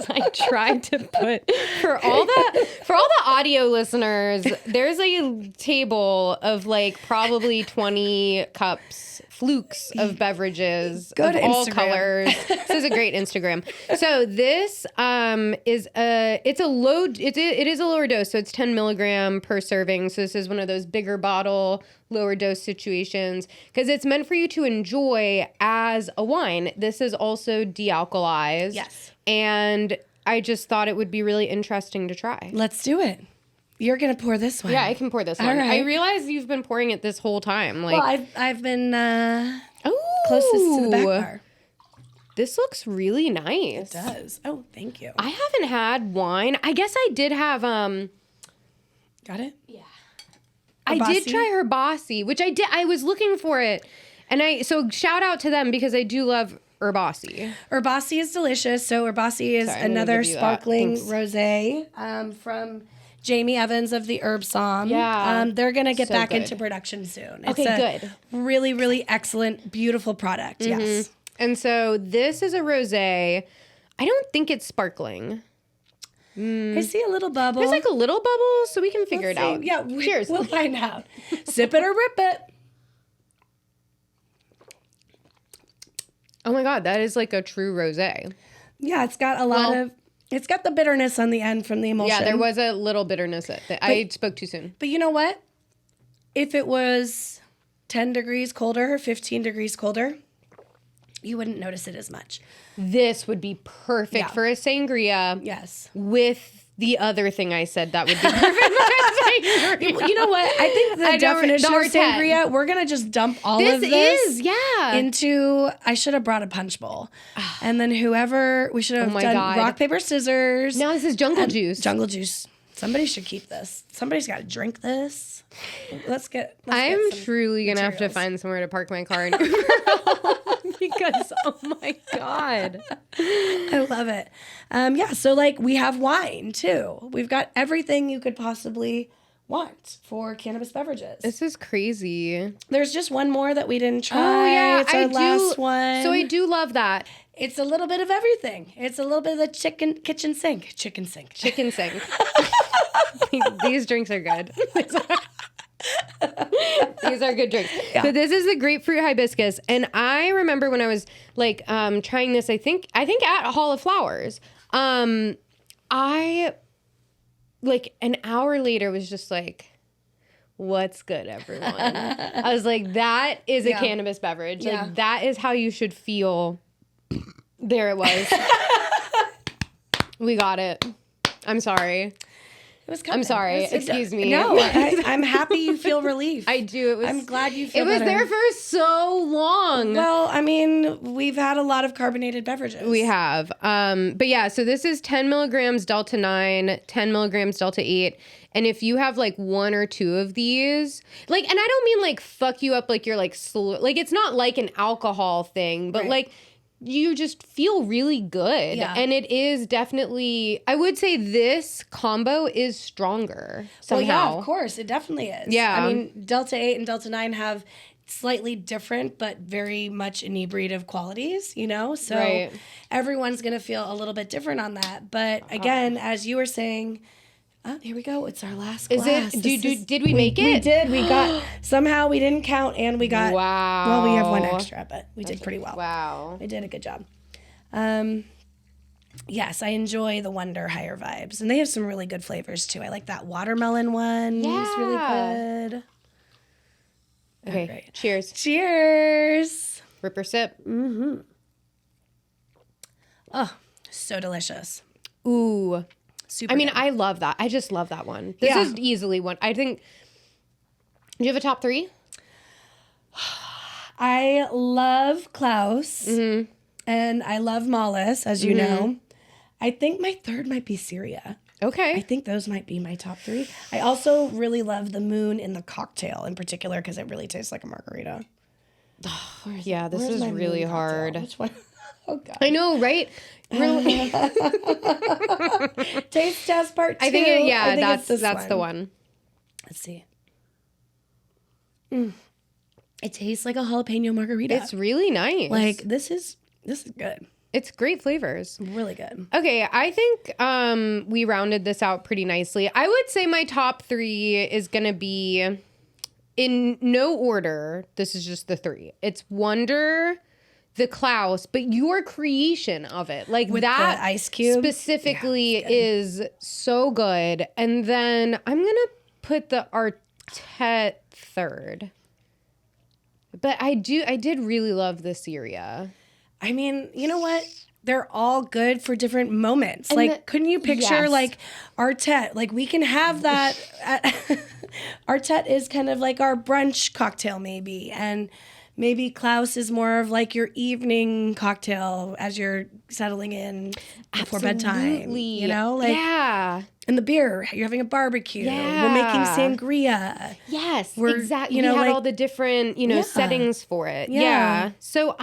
S1: I tried to put for all the audio listeners, there's a table of like probably 20 cups, flukes of beverages
S2: Go
S1: of
S2: to
S1: all
S2: Instagram.
S1: colors. This is a great Instagram. So this is it is a lower dose, so it's 10 milligram per serving. So this is one of those bigger bottle, lower dose situations because it's meant for you to enjoy as a wine. This is also dealcoholized.
S2: Yes.
S1: And I just thought it would be really interesting to try.
S2: Let's do it. You're gonna pour this one.
S1: Yeah, I can pour this one.
S2: All right.
S1: I realize you've been pouring it this whole time. Like,
S2: Well, I've been
S1: oh,
S2: closest to the back bar.
S1: This looks really nice.
S2: It does. Oh, thank you.
S1: I haven't had wine. I guess I did have
S2: Got it?
S1: I did
S2: Herbacea?
S1: try Herbacea, which I did. I was looking for it. And so shout out to them because I do love Herbacea.
S2: Herbacea is delicious. So Herbacea is
S1: Sorry, I'm gonna
S2: another
S1: give you that.
S2: sparkling
S1: Thanks.
S2: rosé from Jamie Evans of the Herb Somm.
S1: Yeah.
S2: They're going to get
S1: So
S2: back
S1: good.
S2: into production soon.
S1: Okay,
S2: it's a
S1: good.
S2: Really, really excellent, beautiful product. Yes.
S1: And so this is a rosé. I don't think it's sparkling.
S2: I see a little bubble.
S1: There's like a little bubble, so we can figure
S2: Let's
S1: it out.
S2: see. Yeah,
S1: Cheers.
S2: We'll find out. Sip it or rip it.
S1: Oh my God, that is like a true rosé.
S2: Yeah, it's got a lot of. It's got the bitterness on the end from the emulsion.
S1: Yeah, there was a little bitterness that I spoke too soon.
S2: But you know what? If it was 10 degrees colder or 15 degrees colder, you wouldn't notice it as much.
S1: This would be perfect
S2: Yeah.
S1: for a sangria
S2: Yes.
S1: with the other thing I said that would be perfect for a sangria.
S2: You know what? I think the definition
S1: the
S2: of
S1: Artet.
S2: sangria, we're going to just dump all
S1: This
S2: of this
S1: is, yeah.
S2: into, I should have brought a punch bowl. And then we should have
S1: my
S2: done
S1: God.
S2: rock, paper, scissors.
S1: Now this is jungle juice.
S2: Jungle juice. Somebody should keep this. Somebody's got to drink this. Let's get
S1: I'm
S2: some
S1: truly going to have to
S2: materials.
S1: find somewhere to park my car and because, oh my God.
S2: I love it. Yeah, so like we have wine too. We've got everything you could possibly want for cannabis beverages.
S1: This is crazy.
S2: There's just one more that we didn't try.
S1: Oh yeah,
S2: it's our last one.
S1: So I do love that.
S2: It's a little bit of everything. It's a little bit of the kitchen sink.
S1: Chicken sink. These drinks are good. These are good drinks.
S2: Yeah.
S1: So this is the grapefruit hibiscus, and I remember when I was like trying this. I think at Hall of Flowers. I like an hour later was just like, what's good, everyone? I was like, that is a cannabis beverage.
S2: Yeah.
S1: Like that is how you should feel. There it was. We got it. I'm sorry.
S2: It was coming.
S1: I'm sorry. Excuse me.
S2: No, I'm happy you feel relief.
S1: I do.
S2: I'm glad you feel
S1: It was
S2: better.
S1: there for so long.
S2: Well, I mean, we've had a lot of carbonated beverages.
S1: We have. But yeah, so this is 10 milligrams Delta 9, 10 milligrams Delta 8. And if you have like one or two of these, like, and I don't mean like fuck you up like you're like slow. Like, it's not like an alcohol thing, but like, you just feel really good.
S2: Yeah.
S1: And it is definitely, I would say this combo is stronger somehow.
S2: Well, yeah, of course. It definitely is.
S1: Yeah.
S2: I mean, Delta 8 and Delta 9 have slightly different but very much inebriative qualities, you know? So everyone's going to feel a little bit different on that. But again, as you were saying, here we go. It's our last glass.
S1: Is it? Did we make it?
S2: We did. We got, somehow we didn't count and we got, well, we have one extra, but we did pretty well.
S1: Wow.
S2: We did a good job. Yes, I enjoy the Wunder higher vibes. And they have some really good flavors too. I like that watermelon one. Yeah. It's really good.
S1: Okay.
S2: Right.
S1: Cheers.
S2: Cheers.
S1: Ripper sip.
S2: Mm-hmm. Oh, so delicious.
S1: Ooh.
S2: Super
S1: I mean,
S2: good.
S1: I love that. I just love that one. This is easily one. I think. Do you have a top three?
S2: I love Klaus.
S1: Mm-hmm.
S2: And I love Malus, as you know. I think my third might be Ceria.
S1: Okay.
S2: I think those might be my top three. I also really love the Moon in the cocktail in particular because it really tastes like a margarita.
S1: Yeah, this is really hard.
S2: Which one? Oh, God.
S1: I know, right? Really?
S2: Taste test part 2.
S1: I think,
S2: it's
S1: that's the one.
S2: Let's see. It tastes like a jalapeno margarita.
S1: It's really nice.
S2: Like, this is good.
S1: It's great flavors.
S2: Really good.
S1: Okay, I think we rounded this out pretty nicely. I would say my top three is going to be, in no order, this is just the three. It's Wunder, the Klaus, but your creation of it. Like
S2: with
S1: that
S2: the ice cube
S1: specifically is so good. And then I'm going to put the Artet third. But I did really love the Ceria.
S2: I mean, you know what? They're all good for different moments. And like, couldn't you picture like Artet? Like, we can have that. Artet is kind of like our brunch cocktail, maybe. And maybe Klaus is more of like your evening cocktail as you're settling in before bedtime. You know? Like, and the beer, you're having a barbecue.
S1: Yeah.
S2: We're making sangria.
S1: Yes,
S2: We're,
S1: exactly.
S2: You know,
S1: we had
S2: like,
S1: all the different, settings for it.
S2: Yeah.
S1: So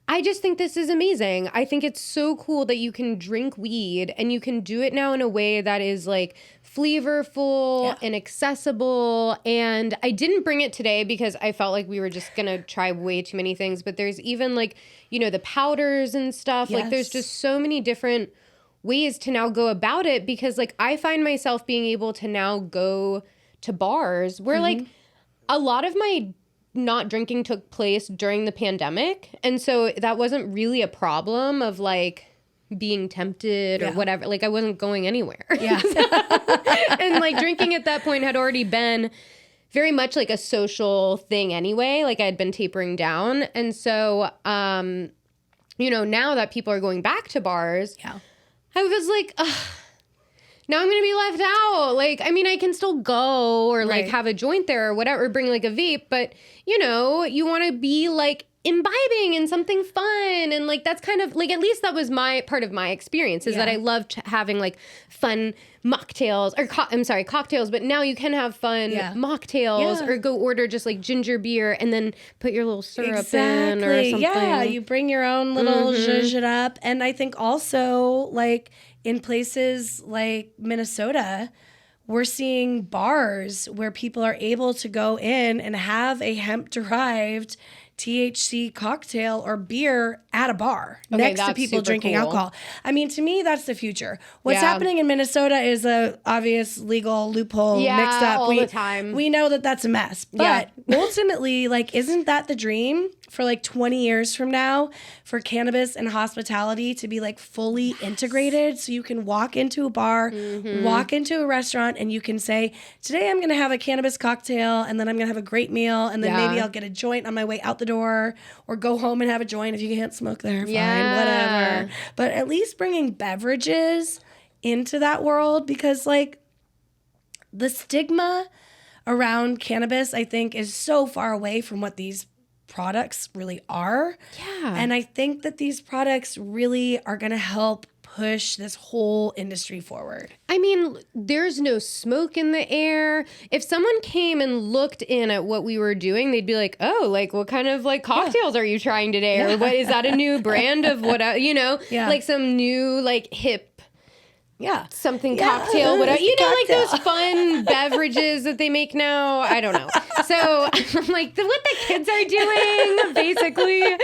S1: I just think this is amazing. I think it's so cool that you can drink weed and you can do it now in a way that is like flavorful and accessible. And I didn't bring it today because I felt like we were just going to try way too many things. But there's even like, the powders and stuff. Like there's just so many different ways to now go about it because like I find myself being able to now go to bars where like a lot of my not drinking took place during the pandemic. And so that wasn't really a problem of like being tempted or whatever. Like I wasn't going anywhere. Yeah. And like drinking at that point had already been very much like a social thing anyway. Like I had been tapering down. And so, now that people are going back to bars, I was like, now I'm going to be left out. Like, I mean, I can still go or like have a joint there or whatever, or bring like a vape, but you want to be like imbibing in something fun. And like, that's kind of like, at least that was my part of my experience is that I loved having like fun mocktails or cocktails, but now you can have fun mocktails or go order just like ginger beer and then put your little syrup in or something.
S2: Yeah, you bring your own little zhuzh it up. And I think also like in places like Minnesota, we're seeing bars where people are able to go in and have a hemp-derived THC cocktail or beer at a bar next to people drinking alcohol. I mean, to me, that's the future. What's happening in Minnesota is a obvious legal loophole mixed up.
S1: All the time.
S2: We know that that's a mess. But ultimately, like, isn't that the dream for like 20 years from now for cannabis and hospitality to be like fully integrated? So you can walk into a bar, walk into a restaurant, and you can say, today I'm going to have a cannabis cocktail, and then I'm going to have a great meal, and then maybe I'll get a joint on my way out the door, or go home and have a joint if you can't smoke there. Fine, whatever. But at least bringing beverages into that world, because like the stigma around cannabis, I think, is so far away from what these products really are.
S1: Yeah.
S2: And I think that these products really are going to help push this whole industry forward.
S1: I mean, there's no smoke in the air. If someone came and looked in at what we were doing, they'd be like, oh, like what kind of like cocktails are you trying today? Or what is that a new brand of what, like some new like hip something cocktail, whatever. Like those fun beverages that they make now. I don't know. So I'm like, what the kids are doing, basically.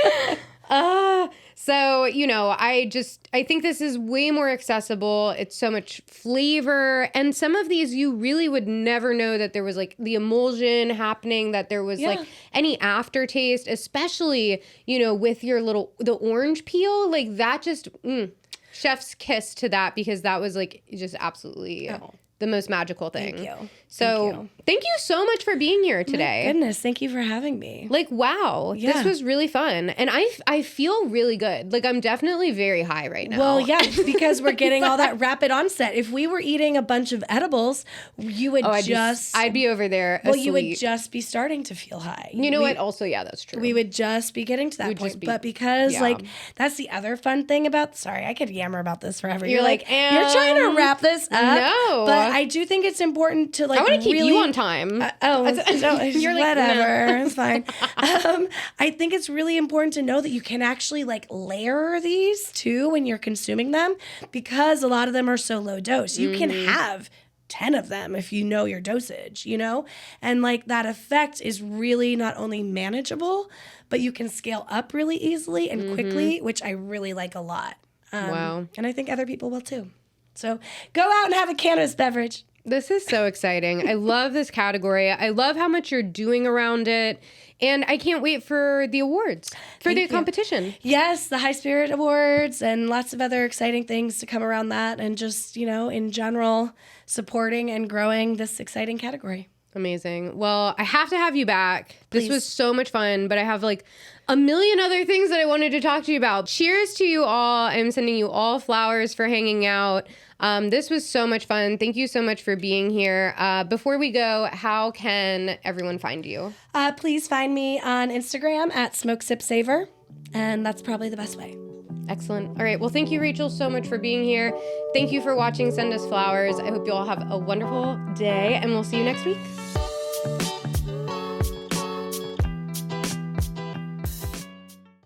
S1: So, I think this is way more accessible. It's so much flavor. And some of these, you really would never know that there was like the emulsion happening, that there was like any aftertaste, especially, with the orange peel, like that just, chef's kiss to that, because that was like just absolutely the most magical thing.
S2: Thank you.
S1: So thank you so much for being here today.
S2: My goodness, thank you for having me.
S1: Like, wow, this was really fun. And I feel really good. Like, I'm definitely very high right now.
S2: Well, yeah, because we're getting all that rapid onset. If we were eating a bunch of edibles, you would
S1: I'd be over there
S2: Well,
S1: asleep.
S2: you would just be starting to feel high.
S1: You know what? Also, yeah, that's true.
S2: We would just be getting to that point. But because, that's the other fun thing about, sorry, I could yammer about this forever. You're like, you're trying to wrap this up.
S1: No.
S2: But I do think it's important to, like,
S1: I want to keep you on time.
S2: You're like, whatever.
S1: No.
S2: It's fine. I think it's really important to know that you can actually like layer these too when you're consuming them, because a lot of them are so low dose. You can have 10 of them if you know your dosage, and like that effect is really not only manageable, but you can scale up really easily and quickly, which I really like a lot.
S1: Wow.
S2: And I think other people will too. So go out and have a cannabis beverage.
S1: This is so exciting. I love this category. I love how much you're doing around it. And I can't wait for the awards, for the competition.
S2: Yes, the High Spirit Awards and lots of other exciting things to come around that. And just, in general, supporting and growing this exciting category.
S1: Amazing. Well, I have to have you back.
S2: Please.
S1: This was so much fun, but I have like a million other things that I wanted to talk to you about. Cheers to you all. I'm sending you all flowers for hanging out. This was so much fun. Thank you so much for being here. Before we go, how can everyone find you?
S2: Please find me on Instagram at SmokeSipSavor, and that's probably the best way.
S1: Excellent. All right. Well, thank you, Rachel, so much for being here. Thank you for watching Send Us Flowers. I hope you all have a wonderful day, and we'll see you next week.